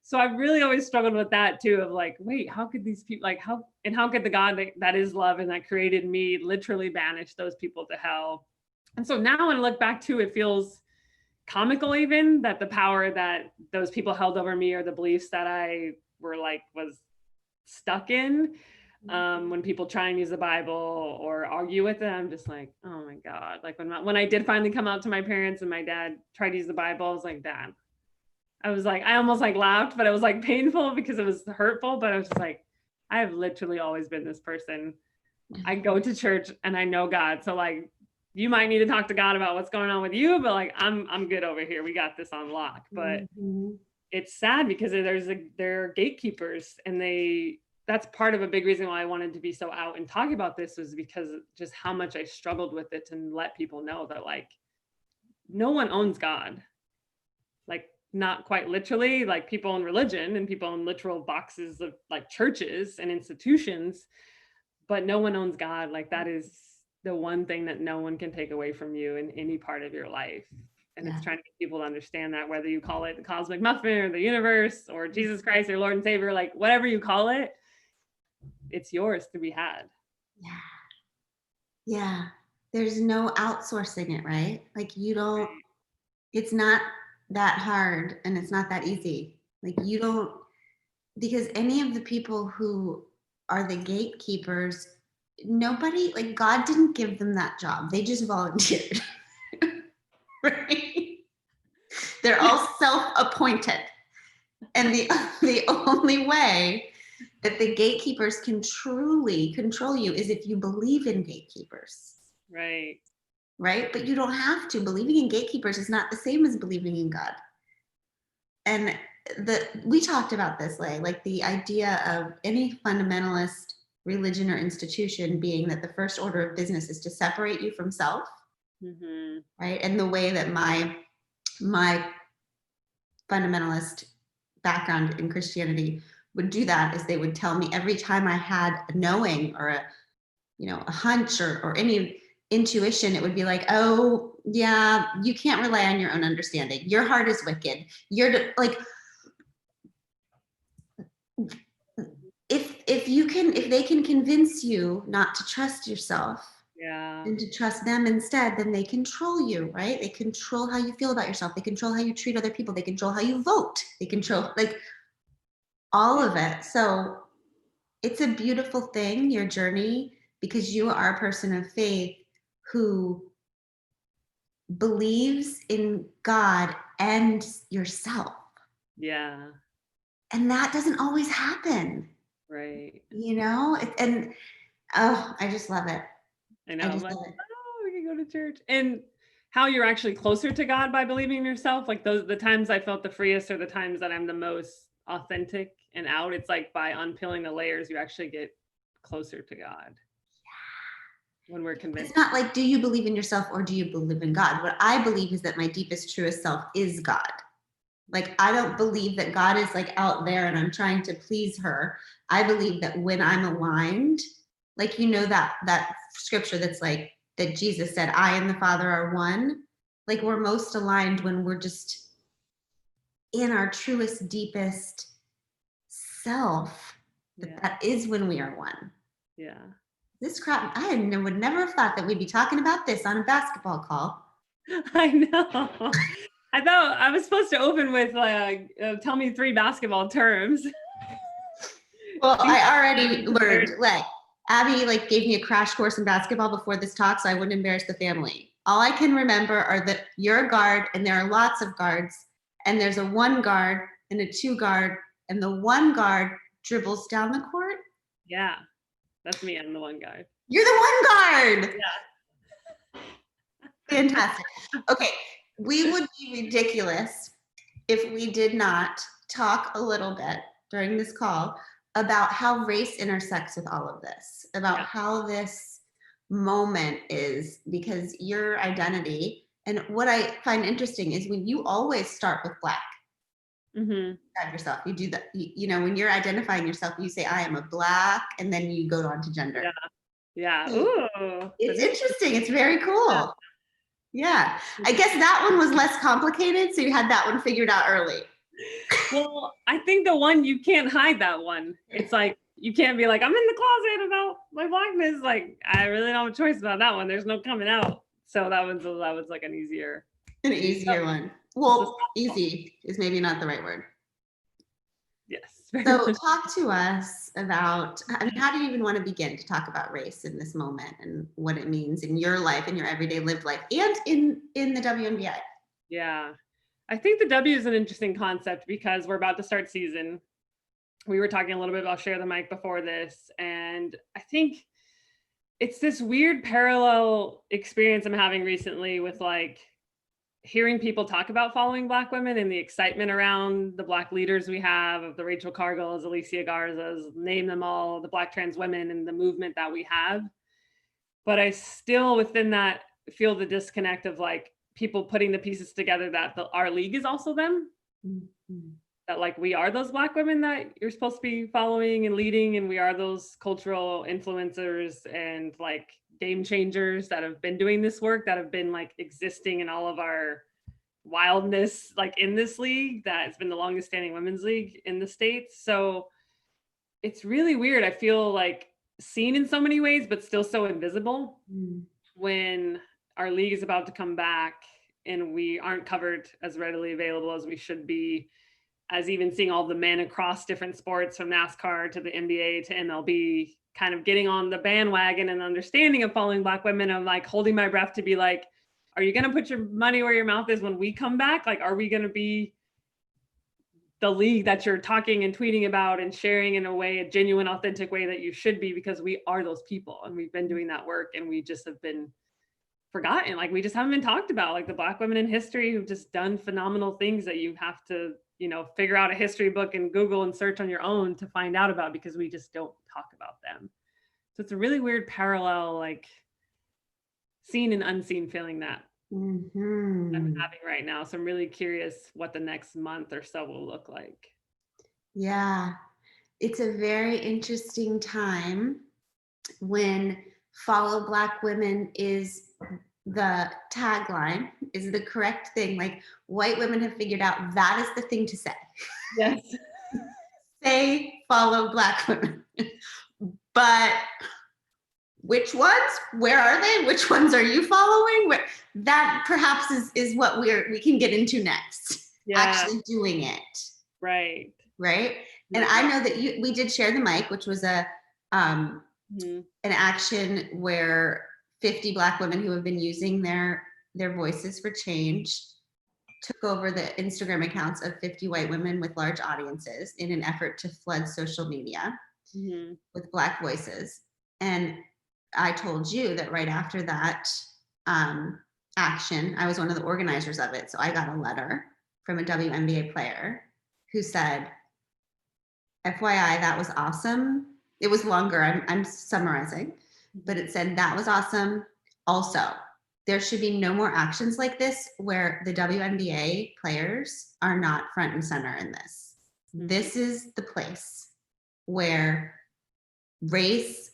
So I've really always struggled with that too, of like, wait, how could these people, like how could the God that is love and that created me literally banish those people to hell? And so now when I look back to it, feels comical even that the power that those people held over me, or the beliefs that I was stuck in, when people try and use the Bible or argue with it, I'm just like, oh my God. Like when I did finally come out to my parents and my dad tried to use the Bible, I was like, Dad, I almost like laughed, but it was like painful because it was hurtful. But I was just like, I have literally always been this person. I go to church and I know God. So like, you might need to talk to God about what's going on with you, but like, I'm good over here. We got this on lock. But it's sad because there are gatekeepers, and that's part of a big reason why I wanted to be so out and talking about this, was because just how much I struggled with it, to let people know that like, no one owns God. Like, not quite literally, like people in religion and people in literal boxes of like churches and institutions, but no one owns God. Like that is the one thing that no one can take away from you in any part of your life. And Yeah. it's trying to get people to understand that, whether you call it the cosmic muffin or the universe or Jesus Christ, your Lord and Savior, like whatever you call it, it's yours to be had. Yeah. Yeah. There's no outsourcing it, right? Like you don't, it's not that hard and it's not that easy. Like you don't, because any of the people who are the gatekeepers, nobody, like God didn't give them that job. They just volunteered. Right? They're all self-appointed. And the only way that the gatekeepers can truly control you is if you believe in gatekeepers. Right. Right? But you don't have to. Believing in gatekeepers is not the same as believing in God. And we talked about this, like the idea of any fundamentalist religion or institution being that the first order of business is to separate you from self. Mm-hmm. Right? And the way that my fundamentalist background in Christianity would do that is they would tell me every time I had a knowing or a hunch or any intuition, it would be like, oh yeah, you can't rely on your own understanding. Your heart is wicked. Like, if they can convince you not to trust yourself, Yeah. and to trust them instead, then they control you, right? They control how you feel about yourself. They control how you treat other people. They control how you vote. They control like all of it. So it's a beautiful thing, your journey, because you are a person of faith who believes in God and yourself. Yeah. And that doesn't always happen. Right. And oh, I just love it. I know. I I'm just like, love it. oh, we can go to church. And how you're actually closer to God by believing in yourself. Like the times I felt the freest are the times that I'm the most authentic and out. It's like by unpeeling the layers, you actually get closer to God. When we're convinced. It's not like, do you believe in yourself or do you believe in God? What I believe is that my deepest, truest self is God. Like, I don't believe that God is like out there and I'm trying to please her. I believe that when I'm aligned, like, that scripture that's like, that Jesus said, I and the Father are one. Like, we're most aligned when we're just in our truest, deepest self. Yeah. That is when we are one. Yeah. This crap, I would never have thought that we'd be talking about this on a basketball call. I know. I thought I was supposed to open with tell me 3 basketball terms. Well, I already learned, like, Abby gave me a crash course in basketball before this talk, so I wouldn't embarrass the family. All I can remember are that you're a guard and there are lots of guards, and there's a 1 guard and a 2 guard, and the 1 guard dribbles down the court. Yeah, that's me. I'm the 1 guard. You're the 1 guard. Yeah. Fantastic. Okay, we would be ridiculous if we did not talk a little bit during this call about how race intersects with all of this, about how this moment is, because your identity, and what I find interesting is when you always start with Black. Mm-hmm. Yourself, you do that. When you're identifying yourself, you say, I am a Black, and then you go on to gender. Yeah. So ooh, it's interesting. It's very cool. Yeah. I guess that one was less complicated, so you had that one figured out early. Well, I think the one, you can't hide that one. It's like, you can't be like, I'm in the closet about my Blackness. Like, I really don't have a choice about that one. There's no coming out. So that was like an easier one. Well, easy is maybe not the right word. Yes. So talk to us about, how do you even want to begin to talk about race in this moment and what it means in your life, in your everyday lived life, and in the WNBI? Yeah. I think the W is an interesting concept because we're about to start season. We were talking a little bit about Share the Mic before this, and I think it's this weird parallel experience I'm having recently with hearing people talk about following Black women and the excitement around the Black leaders we have, of the Rachel Cargills, Alicia Garzas, name them all, the Black trans women, and the movement that we have. But I still, within that, feel the disconnect of people putting the pieces together that our league is also them. Mm-hmm. That we are those Black women that you're supposed to be following and leading, and we are those cultural influencers and game changers that have been doing this work, that have been like existing in all of our wildness, like in this league that's been the longest standing women's league in the States. So it's really weird. I feel like seen in so many ways, but still so invisible when our league is about to come back and we aren't covered as readily available as we should be, as even seeing all the men across different sports from NASCAR to the NBA to MLB kind of getting on the bandwagon and understanding of following Black women. I'm like holding my breath to be like, are you going to put your money where your mouth is when we come back? Like, are we going to be the league that you're talking and tweeting about and sharing in a way, a genuine, authentic way that you should be? Because we are those people and we've been doing that work and we just have been forgotten. Like, we just haven't been talked about, like the Black women in history who've just done phenomenal things that you have to, you know, figure out a history book and Google and search on your own to find out about, because we just don't talk about them. So it's a really weird parallel, like seen and unseen feeling that I'm having right now. So I'm really curious what the next month or so will look like. Yeah, it's a very interesting time when follow Black women is the tagline, is the correct thing. Like, white women have figured out that is the thing to say. Yes. Say follow Black women. But which ones? Where are they? Which ones are you following? That perhaps is what we can get into next. Yeah. Actually doing it. Right. And I know that we did share the mic, which was a an action where 50 Black women who have been using their voices for change took over the Instagram accounts of 50 white women with large audiences in an effort to flood social media with Black voices. And I told you that right after that action, I was one of the organizers of it. So I got a letter from a WNBA player who said, FYI, that was awesome. It was longer, I'm summarizing, but it said, that was awesome. Also, there should be no more actions like this where the WNBA players are not front and center in this. This is the place where race,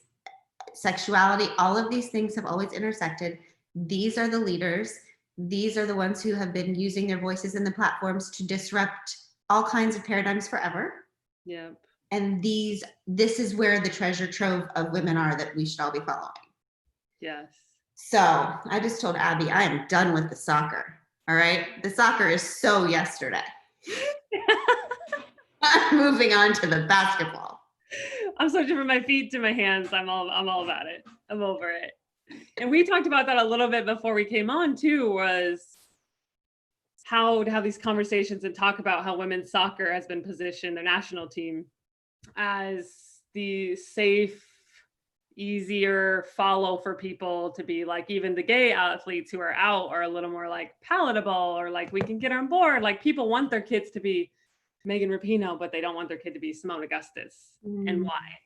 sexuality, all of these things have always intersected. These are the leaders. These are the ones who have been using their voices in the platforms to disrupt all kinds of paradigms forever. Yeah. And this is where the treasure trove of women are that we should all be following. Yes. So I just told Abby, I am done with the soccer. All right. The soccer is so yesterday. I'm moving on to the basketball. I'm switching from my feet to my hands. I'm all about it. I'm over it. And we talked about that a little bit before we came on too, was how to have these conversations and talk about how women's soccer has been positioned, their national team, as the safe, easier follow for people to be like. Even the gay athletes who are out are a little more like palatable, or like we can get on board. Like, people want their kids to be Megan Rapinoe, but they don't want their kid to be Simone Augustus. And why?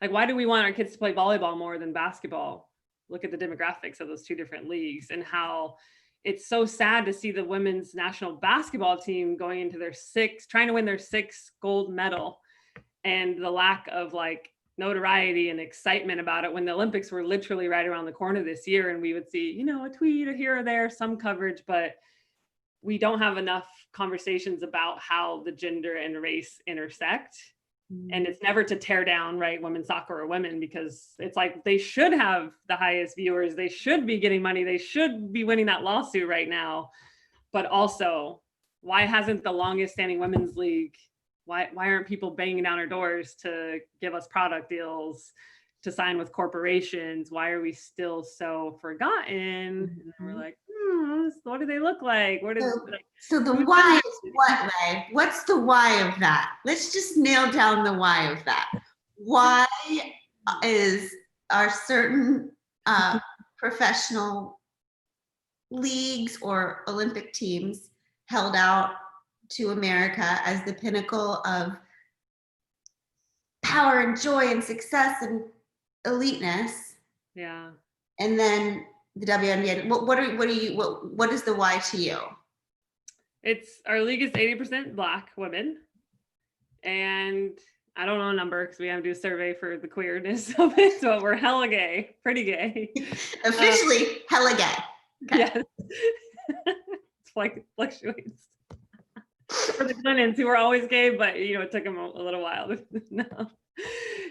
Like, why do we want our kids to play volleyball more than basketball? Look at the demographics of those two different leagues, and how it's so sad to see the women's national basketball team going into trying to win their sixth gold medal, and the lack of like notoriety and excitement about it when the Olympics were literally right around the corner this year. And we would see, you know, a tweet or here or there, some coverage, but we don't have enough conversations about how the gender and race intersect. And it's never to tear down, right, women's soccer or women, because it's like they should have the highest viewers. They should be getting money. They should be winning that lawsuit right now. But also, why hasn't the longest standing women's league, why aren't people banging down our doors to give us product deals, to sign with corporations? Why are we still so forgotten? And we're like, what do they look like? So the why is what, Ray? What's the why of that? Let's just nail down the why of that. Why are certain professional leagues or Olympic teams held out to America as the pinnacle of power and joy and success and eliteness? Yeah. And then the WNBA. What is the why to you? It's, our league is 80% Black women, and I don't know a number because we have to do a survey for the queerness of it. So we're hella gay, pretty gay. Officially, hella gay. Okay. Yes. It's like fluctuates. For the Glennons who were always gay, but it took them a little while. No.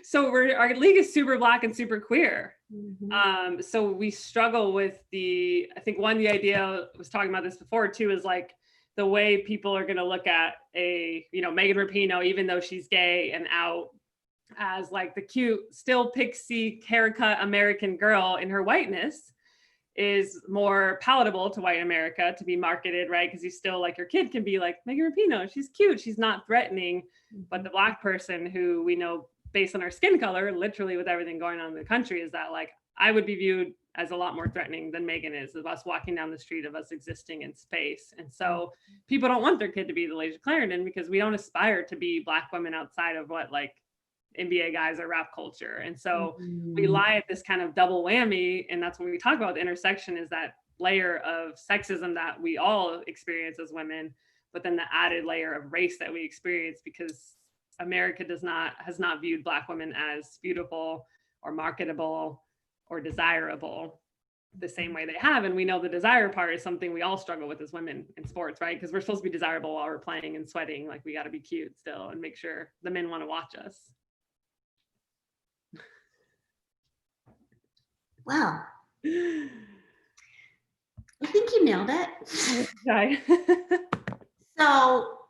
So our league is super Black and super queer. Mhm. So we struggle with I think the idea I was talking about this before too, is like the way people are going to look at Megan Rapinoe, even though she's gay and out, as like the cute, still pixie haircut American girl in her whiteness is more palatable to white America to be marketed, right? Because you still, like, your kid can be like, Megan Rapinoe, she's cute, she's not threatening. But the Black person, who we know based on our skin color, literally with everything going on in the country, is that like I would be viewed as a lot more threatening than Megan is, of us walking down the street, of us existing in space. And so people don't want their kid to be the Layshia Clarendon, because we don't aspire to be Black women outside of what like NBA guys or rap culture. And so we lie at this kind of double whammy. And that's when we talk about the intersection, is that layer of sexism that we all experience as women, but then the added layer of race that we experience because America has not viewed Black women as beautiful or marketable or desirable the same way they have. And we know the desire part is something we all struggle with as women in sports, right? Because we're supposed to be desirable while we're playing and sweating. Like, we got to be cute still and make sure the men want to watch us. Wow. I think you nailed it.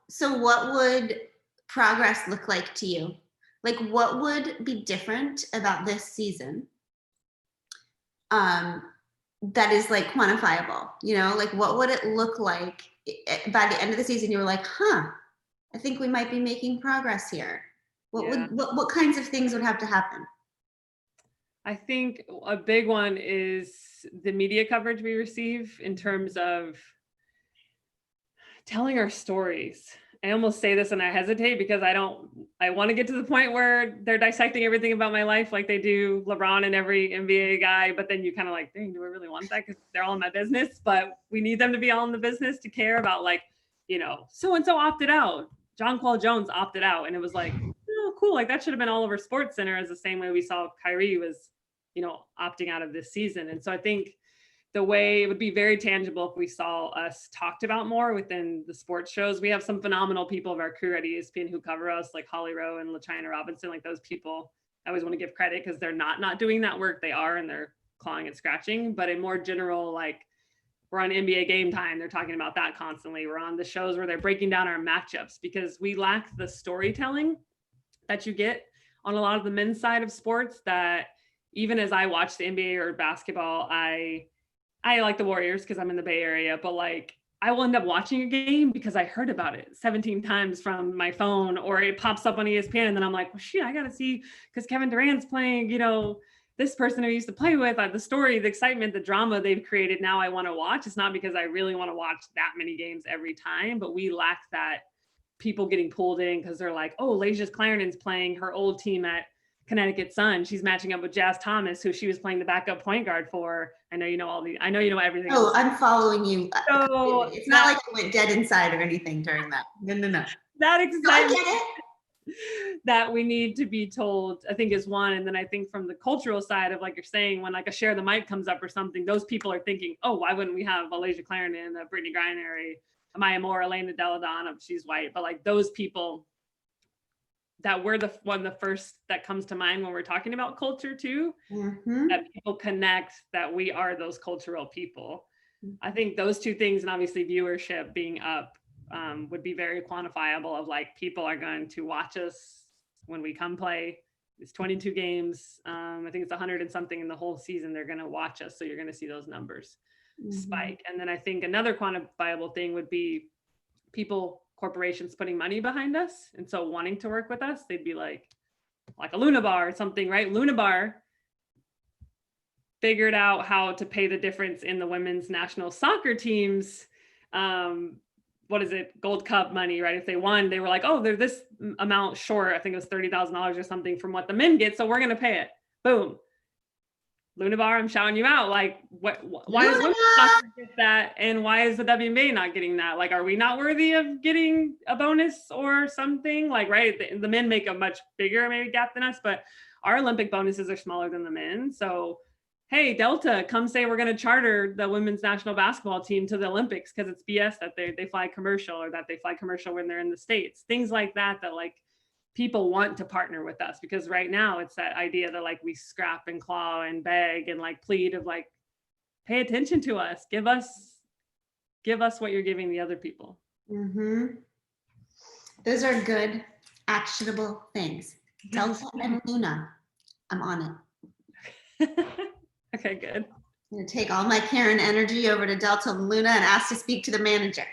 So what would progress look like to you? Like, what would be different about this season that is like quantifiable? Like, what would it look like by the end of the season? You were like, I think we might be making progress here. What kinds of things would have to happen? I think a big one is the media coverage we receive in terms of telling our stories. I almost say this and I hesitate because I want to get to the point where they're dissecting everything about my life like they do LeBron and every NBA guy, but then you kind of like, dang, do I really want that? Because they're all in my business, but we need them to be all in the business to care about, like, so-and-so opted out. Jonquel Jones opted out. And it was like, oh, cool. Like, that should have been all over Sports Center, as the same way we saw Kyrie was, opting out of this season. And so I think the way it would be very tangible if we saw us talked about more within the sports shows. We have some phenomenal people of our crew at ESPN who cover us, like Holly Rowe and LaChina Robinson. Like, those people, I always want to give credit because they're not doing that work. They are, and they're clawing and scratching. But in more general, like, we're on NBA Game Time, they're talking about that constantly. We're on the shows where they're breaking down our matchups, because we lack the storytelling that you get on a lot of the men's side of sports. That even as I watch the NBA or basketball, I like the Warriors because I'm in the Bay Area, but like, I will end up watching a game because I heard about it 17 times from my phone, or it pops up on ESPN. And then I'm like, well, shit, I got to see, because Kevin Durant's playing, this person who I used to play with, the story, the excitement, the drama they've created. Now I want to watch. It's not because I really want to watch that many games every time, but we lack that people getting pulled in because they're like, oh, Layshia Clarendon's playing her old team at Connecticut Sun. She's matching up with Jazz Thomas, who she was playing the backup point guard for. I know you know everything. Oh, I'm following you. So it's not like I went dead inside or anything during that. No. That excitement, I get it. that we need to be told, I think, is one. And then I think from the cultural side of, like you're saying, when like a Share the Mic comes up or something, those people are thinking, oh, why wouldn't we have a Layshia Clarendon, a Brittany Griner, a Maya Moore, Elena Deladon, she's white. But like, those people that we're the first that comes to mind when we're talking about culture too, that people connect that we are those cultural people. I think those two things, and obviously viewership being up, would be very quantifiable, of like, people are going to watch us when we come play. It's 22 games. I think it's 100 and something in the whole season. They're going to watch us. So you're going to see those numbers spike. And then I think another quantifiable thing would be corporations putting money behind us. And so wanting to work with us, they'd be like a Luna Bar or something, right? Luna Bar figured out how to pay the difference in the women's national soccer teams. Gold Cup money, right? If they won, they were like, oh, they're this amount short. I think it was $30,000 or something from what the men get. So we're going to pay it. Boom. Luna Bar, I'm shouting you out. Like, why is Luna! women not get that, and why is the WNBA not getting that? Like, are we not worthy of getting a bonus or something? Like, right, the men make a much bigger maybe gap than us, but our Olympic bonuses are smaller than the men. So, hey, Delta, come say we're going to charter the women's national basketball team to the Olympics because it's BS that they fly commercial, or that they fly commercial when they're in the States. Things like that like people want to partner with us, because right now it's that idea that like we scrap and claw and beg and like plead of like, pay attention to us, give us what you're giving the other people. Mm-hmm. Those are good, actionable things. Delta and Luna, I'm on it. Okay, good. I'm gonna take all my Karen energy over to Delta and Luna and ask to speak to the manager.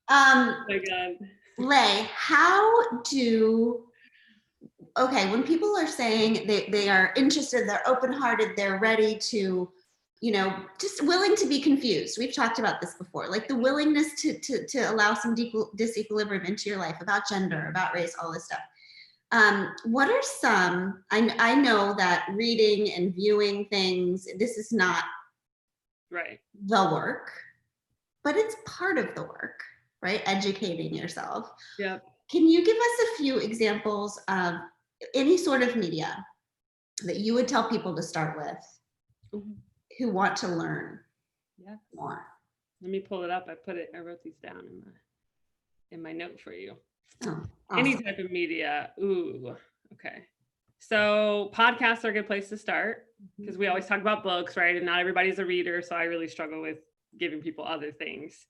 Oh my God. Lay, when people are saying they are interested, they're open-hearted, they're ready to, just willing to be confused. We've talked about this before, like the willingness to allow some disequilibrium into your life about gender, about race, all this stuff. What are some, I know that reading and viewing things, this is not right the work, but it's part of the work, right? Educating yourself. Yep. Can you give us a few examples of any sort of media that you would tell people to start with who want to learn more? Let me pull it up. I wrote these down in my note for you. Oh, awesome. Any type of media. Ooh, okay. So podcasts are a good place to start, because we always talk about books, right? And not everybody's a reader, so I really struggle with giving people other things.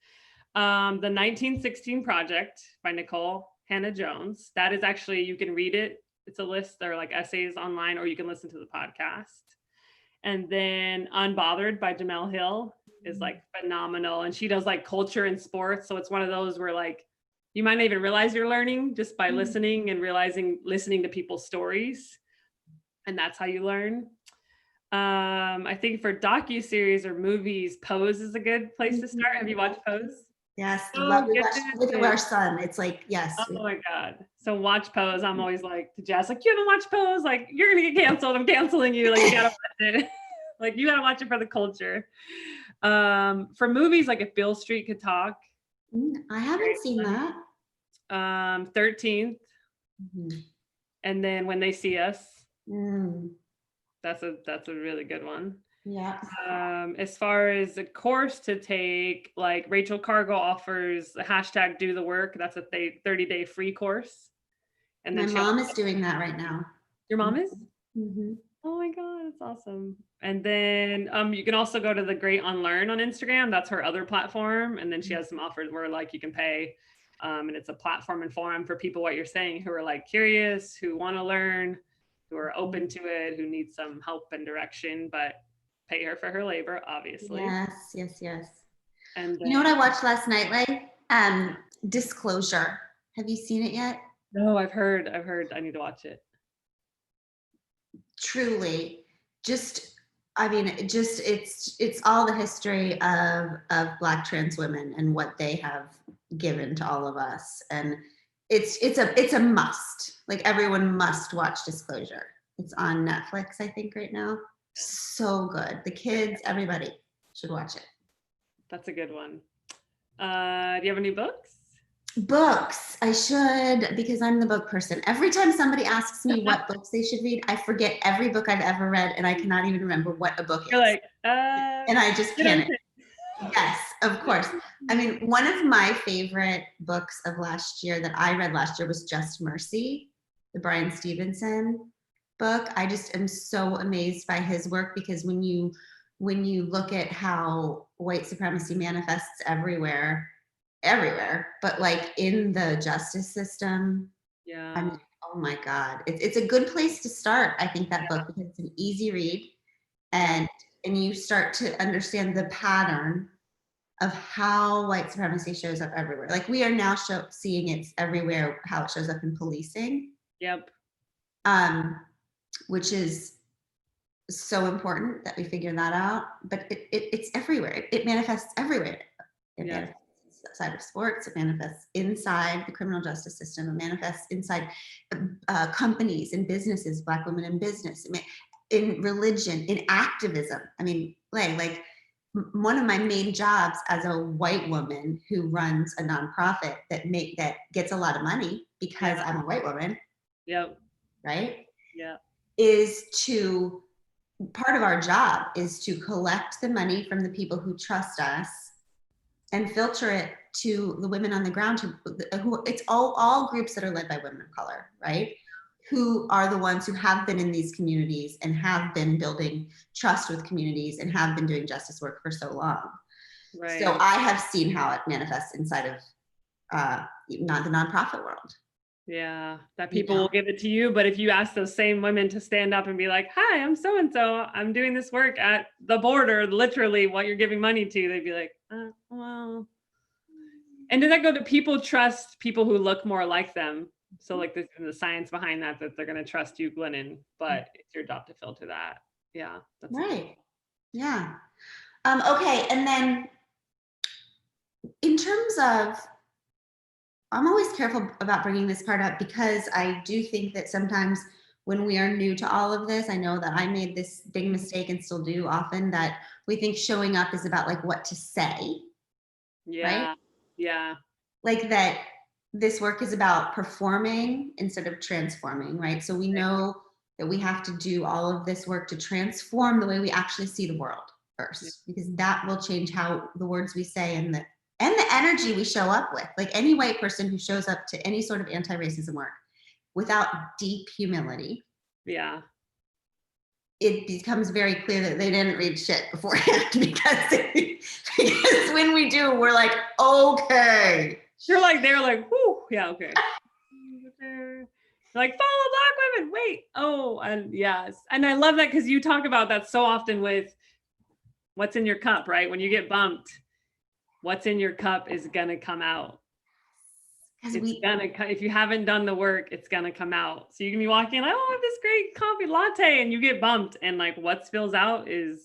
The 1916 Project by Nicole Hannah Jones. That is actually, you can read it. It's a list, or like essays online, or you can listen to the podcast. And then Unbothered by Jamel Hill is like phenomenal. And she does like culture and sports. So it's one of those where like, you might not even realize you're learning just by listening and listening to people's stories. And that's how you learn. I think for docuseries or movies, Pose is a good place to start. Have you watched Pose? Yes, love it with our son. It's like, yes. Oh my God. So watch Pose. I'm always like to Jess, like, you haven't watched Pose, like you're gonna get canceled. I'm canceling you. Like, you gotta watch it. Like, you gotta watch it for the culture. For movies, like If Beale Street Could Talk. I haven't seen that. 13th. And then When They See Us. That's a really good one. Yeah. As far as a course to take, like Rachel Cargo offers the hashtag Do the Work. That's a 30-day free course. And then my mom is doing that right now. Your mom is? Mm-hmm. Oh my God, that's awesome. And then you can also go to The Great Unlearn on Instagram. That's her other platform. And then she has some offers where like you can pay. And it's a platform and forum for people, what you're saying, who are like curious, who want to learn, who are open to it, who need some help and direction, but pay her for her labor, obviously. Yes. And then, you know what I watched last night, like Disclosure. Have you seen it yet? No, I've heard I need to watch it. Truly, it's all the history of Black trans women and what they have given to all of us. And it's a must. Like, everyone must watch Disclosure. It's on Netflix, I think, right now. So good. The kids, everybody should watch it. That's a good one. Do you have any books? Books. I should, because I'm the book person. Every time somebody asks me what books they should read, I forget every book I've ever read, and I cannot even remember what a book is. You're like, and I just can't. Yes, of course. I mean, one of my favorite books of last year that I read last year was Just Mercy, the Bryan Stevenson book. I just am so amazed by his work, because when you look at how white supremacy manifests everywhere, but like in the justice system, yeah. I mean, oh my God, it's a good place to start. I think that book, because it's an easy read, and you start to understand the pattern of how white supremacy shows up everywhere. Like, we are now seeing it everywhere, how it shows up in policing. Yep. Which is so important that we figure that out. But it's everywhere. It manifests everywhere. It manifests outside of sports. It manifests inside the criminal justice system. It manifests inside companies and businesses, Black women in business. in religion, in activism. I mean, like one of my main jobs as a white woman who runs a nonprofit that gets a lot of money because Yeah. I'm a white woman, Yep. right? Yeah. Is to part of our job is to collect the money from the people who trust us and filter it to the women on the ground who it's all groups that are led by women of color, right? Who are the ones who have been in these communities and have been building trust with communities and have been doing justice work for so long. Right. So I have seen how it manifests inside of not the nonprofit world. Yeah, that You people know? will give it to you. But if you ask those same women to stand up and be like, hi, I'm so and so, I'm doing this work at the border, literally what you're giving money to, they'd be like, well. And does that go to people trust people who look more like them? So, like the science behind that they're going to trust you, Glennon, but it's your job to filter that. Yeah, that's Right. Yeah. Okay. And then in terms of, I'm always careful about bringing this part up because I do think that sometimes when we are new to all of this, I know that I made this big mistake and still do often, that we think showing up is about like what to say, right? yeah, yeah, Like that this work is about performing instead of transforming, right? So we know that we have to do all of this work to transform the way we actually see the world first, because that will change how the words we say and the energy we show up with. Like any white person who shows up to any sort of anti-racism work without deep humility, yeah. it becomes very clear that they didn't read shit beforehand because when we do, we're like, okay. They're like, whoo, yeah, okay. They're like, follow Black women. Wait. Oh, and yes. And I love that because you talk about that so often with what's in your cup, right? When you get bumped, what's in your cup is gonna come out. If you haven't done the work, it's gonna come out. So you can be walking like, oh, I have this great coffee latte, and you get bumped, and like what spills out is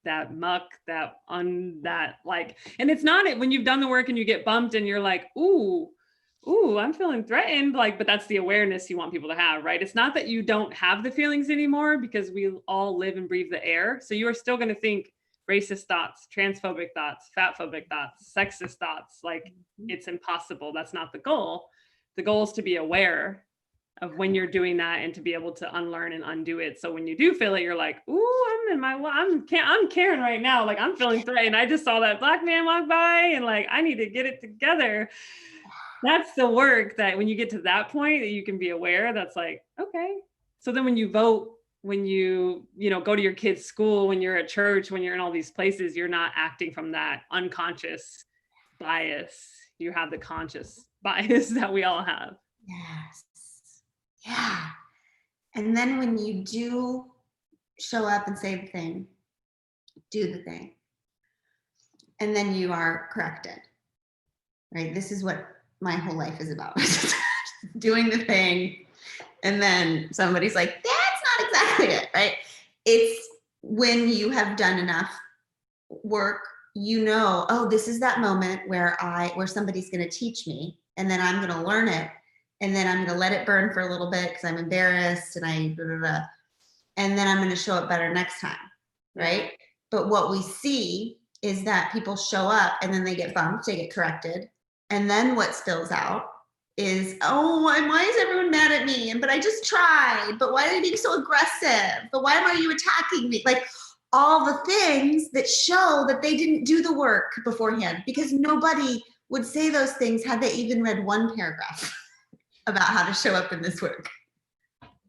that muck, and it's not it when you've done the work and you get bumped and you're like, ooh, I'm feeling threatened. Like, but that's the awareness you want people to have, right? It's not that you don't have the feelings anymore because we all live and breathe the air. So you are still going to think racist thoughts, transphobic thoughts, fatphobic thoughts, sexist thoughts. Like, it's impossible. That's not the goal. The goal is to be aware of when you're doing that and to be able to unlearn and undo it. So when you do feel it, you're like, ooh, I'm Karen right now. Like, I'm feeling threatened. I just saw that Black man walk by and like, I need to get it together. That's the work that when you get to that point that you can be aware, that's like, okay. So then when you vote, when you go to your kid's school, when you're at church, when you're in all these places, you're not acting from that unconscious bias. You have the conscious bias that we all have. Yes. Yeah. And then when you do show up and say the thing, do the thing, and then you are corrected, right? This is what my whole life is about. Doing the thing, and then somebody's like, that's not exactly it, right? It's when you have done enough work, oh, this is that moment where somebody's going to teach me, and then I'm going to learn it, and then I'm going to let it burn for a little bit because I'm embarrassed and and then I'm going to show up better next time, right? But what we see is that people show up and then they get bumped, they get corrected, and then what spills out is, oh, why is everyone mad at me? But I just tried. But why are they being so aggressive? But why are you attacking me? Like all the things that show that they didn't do the work beforehand, because nobody would say those things had they even read one paragraph about how to show up in this work.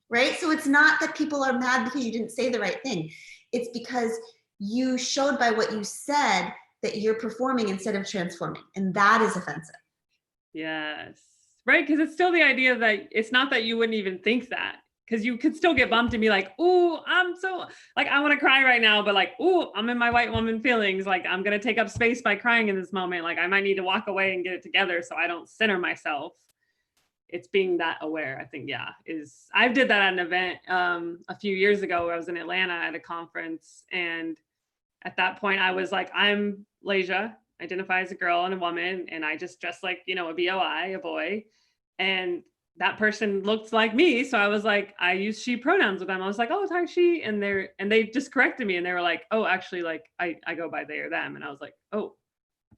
Right? So it's not that people are mad because you didn't say the right thing. It's because you showed by what you said that you're performing instead of transforming. And that is offensive. Yes. Right. Because it's still the idea that it's not that you wouldn't even think that, because you could still get bumped and be like, ooh, I'm so like, I want to cry right now, but like, ooh, I'm in my white woman feelings. Like, I'm going to take up space by crying in this moment. Like, I might need to walk away and get it together so I don't center myself. It's being that aware, I think, I did that at an event a few years ago where I was in Atlanta at a conference. And at that point I was like, I'm Layshia, identify as a girl and a woman. And I just dress like, a BOI, a boy. And that person looked like me. So I was like, I use she pronouns with them. I was like, oh, it's hi, she. And they just corrected me and they were like, oh, actually, like I go by they or them. And I was like, oh,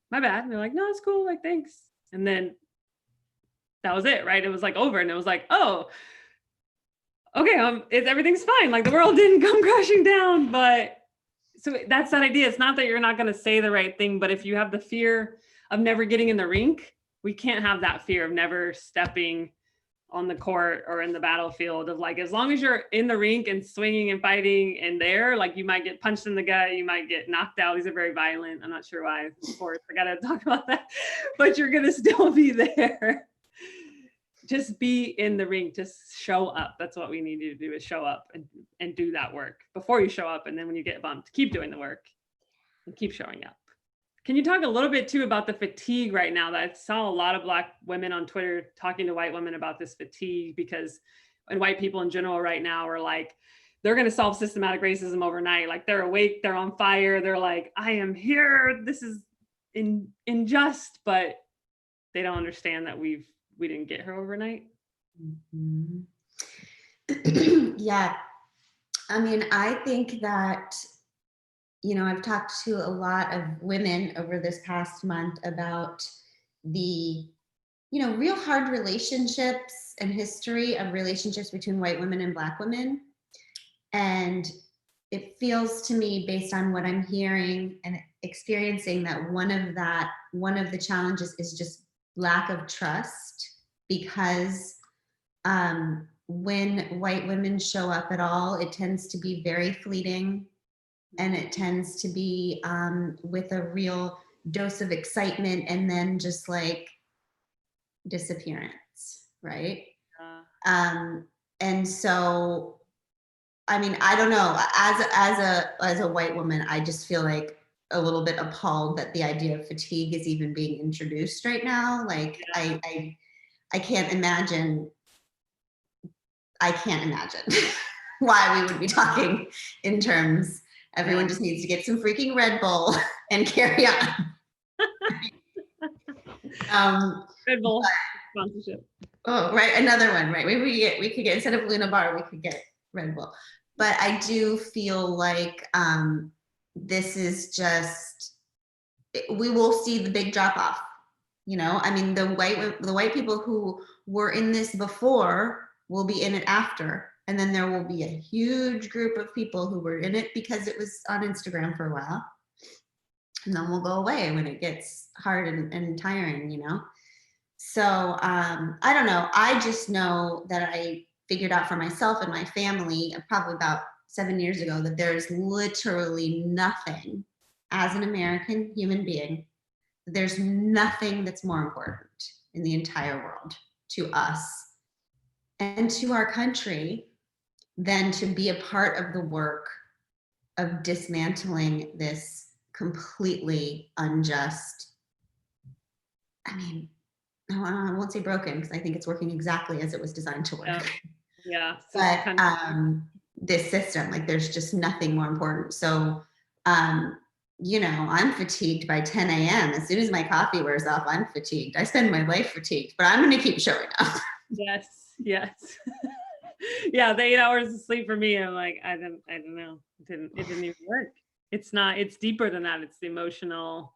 my bad. And they're like, no, it's cool. Like, thanks. And then that was it, right? It was like over. And it was like, oh, okay, everything's fine. Like the world didn't come crashing down. But so that's that idea. It's not that you're not going to say the right thing, but if you have the fear of never getting in the rink, we can't have that fear of never stepping on the court or in the battlefield of like, as long as you're in the rink and swinging and fighting and there, like you might get punched in the gut, you might get knocked out. These are very violent. I'm not sure why, sports, I gotta talk about that, but you're gonna still be there. Just be in the rink, just show up. That's what we need you to do, is show up and do that work before you show up. And then when you get bumped, keep doing the work and keep showing up. Can you talk a little bit too about the fatigue right now? That I saw a lot of Black women on Twitter talking to white women about this fatigue, because, and white people in general right now are like, they're going to solve systematic racism overnight. Like they're awake, they're on fire. They're like, I am here. This is unjust, but they don't understand that we didn't get her overnight. Mm-hmm. Yeah. I mean, I think that, you know, I've talked to a lot of women over this past month about the, you know, real hard relationships and history of relationships between white women and Black women. And it feels to me, based on what I'm hearing and experiencing, that one of the challenges is just lack of trust, because when white women show up at all, it tends to be very fleeting. And it tends to be with a real dose of excitement and then just like disappearance, right? And so, I mean, I don't know. As a white woman, I just feel like a little bit appalled that the idea of fatigue is even being introduced right now. Like, yeah. I can't imagine. I can't imagine why we would be talking in terms. Everyone just needs to get some freaking Red Bull and carry on. Red Bull sponsorship. Oh, right, another one, right? Maybe we could get, instead of Luna Bar, we could get Red Bull. But I do feel like this is just, we will see the big drop off. You know, I mean, the white people who were in this before will be in it after. And then there will be a huge group of people who were in it because it was on Instagram for a while. And then we'll go away when it gets hard and tiring, you know? So I don't know. I just know that I figured out for myself and my family probably about 7 years ago that there's literally nothing, as an American human being, there's nothing that's more important in the entire world to us and to our country than to be a part of the work of dismantling this completely unjust, I mean, I won't say broken, because I think it's working exactly as it was designed to work. Yeah. But this system, like, there's just nothing more important. So, you know, I'm fatigued by 10 a.m. As soon as my coffee wears off, I'm fatigued. I spend my life fatigued, but I'm going to keep showing up. Yes. Yeah, the 8 hours of sleep for me, I'm like, I don't know. It didn't even work. It's deeper than that. It's the emotional,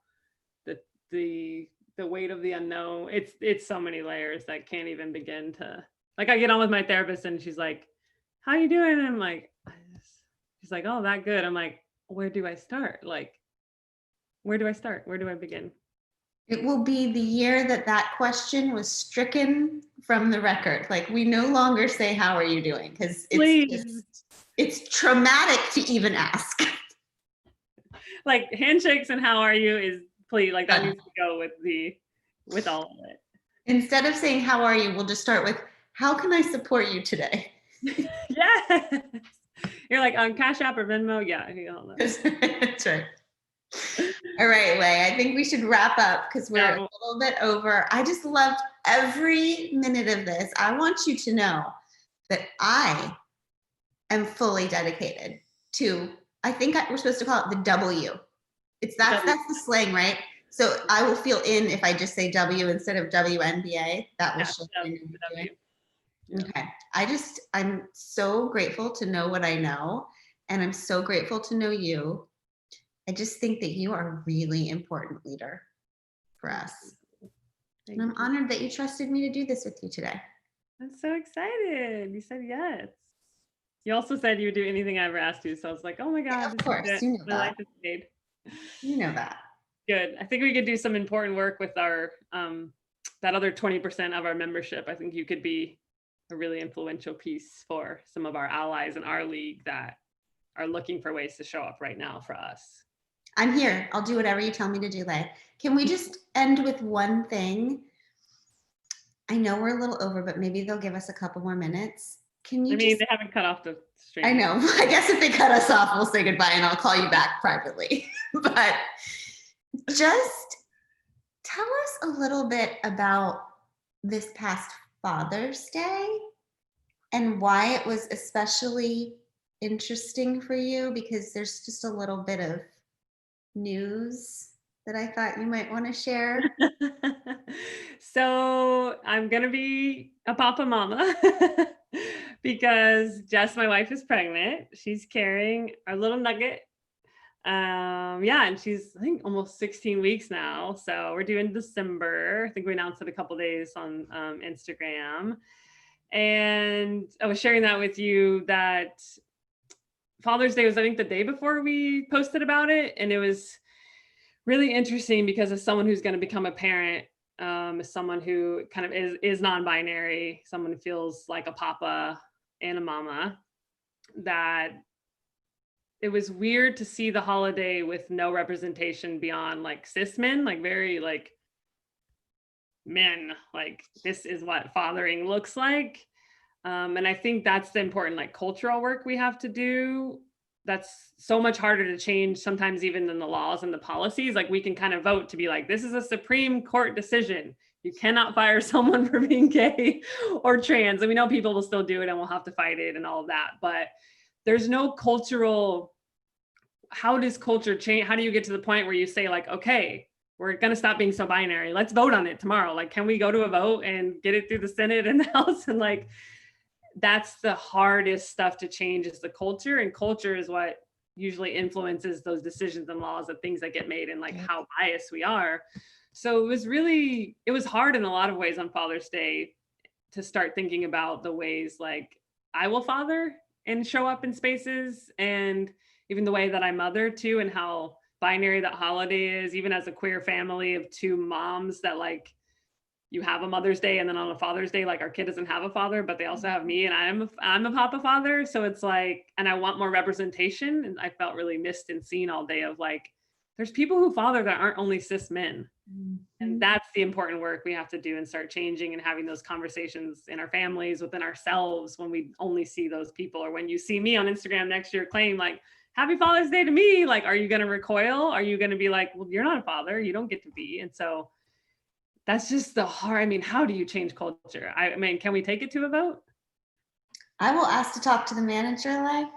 the weight of the unknown. It's so many layers that can't even begin to, like, I get on with my therapist and she's like, how you doing? And I'm like, she's like, oh, that good. I'm like, where do I start? Like, where do I start? Where do I begin? It will be the year that question was stricken from the record. Like, we no longer say, how are you doing? Because it's traumatic to even ask. Like, handshakes and how are you is, please, like, that needs to go with all of it. Instead of saying, how are you, we'll just start with, how can I support you today? Yes. You're like, on Cash App or Venmo? Yeah. That's right. All right, Lay, I think we should wrap up because we're a little bit over. I just loved every minute of this. I want you to know that I am fully dedicated to, I think we're supposed to call it the W. That's the slang, right? So I will feel in if I just say W instead of WNBA. That will shift into W. Yeah. Okay. I'm so grateful to know what I know. And I'm so grateful to know you. I just think that you are a really important leader for us. And Thank I'm you. honored that you trusted me to do this with you today. I'm so excited. You said yes. You also said you would do anything I ever asked you. So I was like, oh my Yeah, God, of this is course. it. You know My that. life is made. You know that. Good. I think we could do some important work with our that other 20% of our membership. I think you could be a really influential piece for some of our allies in our league that are looking for ways to show up right now for us. I'm here. I'll do whatever you tell me to do, Lay. Can we just end with one thing? I know we're a little over, but maybe they'll give us a couple more minutes. Can you They haven't cut off the stream. I know. I guess if they cut us off, we'll say goodbye and I'll call you back privately. But just tell us a little bit about this past Father's Day and why it was especially interesting for you, because there's just a little bit of news that I thought you might want to share. So I'm gonna be a papa mama because Jess, my wife, is pregnant. She's carrying our little nugget. Yeah, and she's I think almost 16 weeks now. So we're due in December. I think we announced it a couple days on Instagram. And I was sharing that with you that Father's Day was I think the day before we posted about it, and it was really interesting because as someone who's going to become a parent, as someone who kind of is non-binary, someone who feels like a papa and a mama, that it was weird to see the holiday with no representation beyond like cis men, like very like men, like this is what fathering looks like. And I think that's the important like cultural work we have to do. That's so much harder to change sometimes even than the laws and the policies. Like we can kind of vote to be like, this is a Supreme Court decision. You cannot fire someone for being gay or trans. And we know people will still do it and we'll have to fight it and all of that. But there's no cultural, how does culture change? How do you get to the point where you say like, okay, we're going to stop being so binary. Let's vote on it tomorrow. Like, can we go to a vote and get it through the Senate and the House? And like, that's the hardest stuff to change is the culture, and culture is what usually influences those decisions and laws of things that get made and like how biased we are. So it was hard in a lot of ways on Father's Day to start thinking about the ways like I will father and show up in spaces, and even the way that I mother too, and how binary that holiday is, even as a queer family of two moms that like you have a Mother's Day and then on a Father's Day, like our kid doesn't have a father, but they also have me and I'm a papa father. So it's like, and I want more representation. And I felt really missed and seen all day of like, there's people who father that aren't only cis men. And that's the important work we have to do and start changing and having those conversations in our families, within ourselves, when we only see those people. Or when you see me on Instagram next year claim like, happy Father's Day to me. Like, are you going to recoil? Are you going to be like, well, you're not a father, you don't get to be. And so that's just the hard, how do you change culture? Can we take it to a vote? I will ask to talk to the manager, Lay.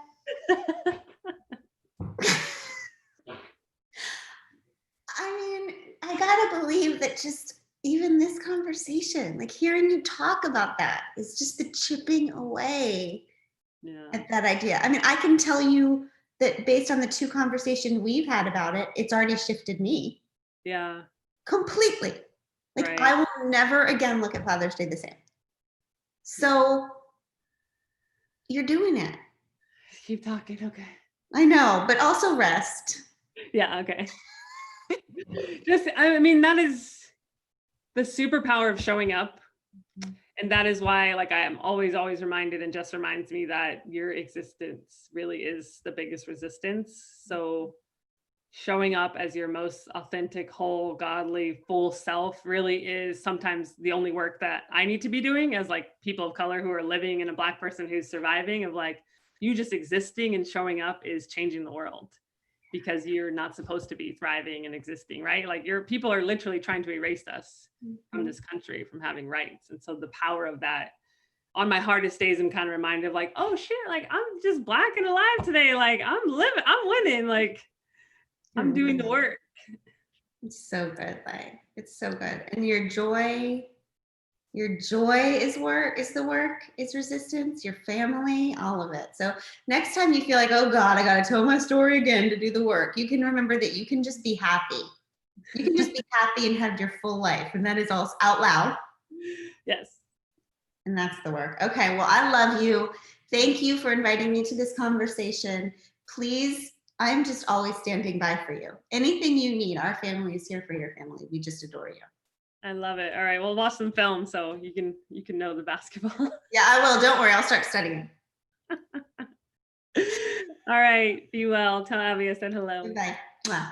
I gotta believe that just even this conversation, like hearing you talk about that is just the chipping away at that idea. I can tell you that based on the two conversations we've had about it, it's already shifted me. Yeah. Completely. Like Right. I will never again look at Father's Day the same. So you're doing it. Keep talking. Okay. I know, but also rest. Yeah. Okay. That is the superpower of showing up. And that is why, like, I am always reminded, and just reminds me that your existence really is the biggest resistance. So showing up as your most authentic, whole, godly, full self really is sometimes the only work that I need to be doing as like people of color who are living, and a Black person who's surviving, of like, you just existing and showing up is changing the world, because you're not supposed to be thriving and existing, right? Like your people are literally trying to erase us from this country, from having rights. And so the power of that on my hardest days, I'm kind of reminded of like, oh shit, like I'm just Black and alive today. Like I'm winning. Like I'm doing the work. It's so good, it's so good. And your joy Your joy is work, is the work, is resistance, your family, all of it. So next time you feel like, oh God, I got to tell my story again to do the work, you can remember that you can just be happy. You can just be happy and have your full life. And that is all out loud. Yes. And that's the work. Okay. Well, I love you. Thank you for inviting me to this conversation. Please, I'm just always standing by for you. Anything you need, our family is here for your family. We just adore you. I love it. All right. Well, watch some film so you can know the basketball. Yeah, I will. Don't worry. I'll start studying. All right. Be well. Tell Abby I said hello. Bye. Mwah.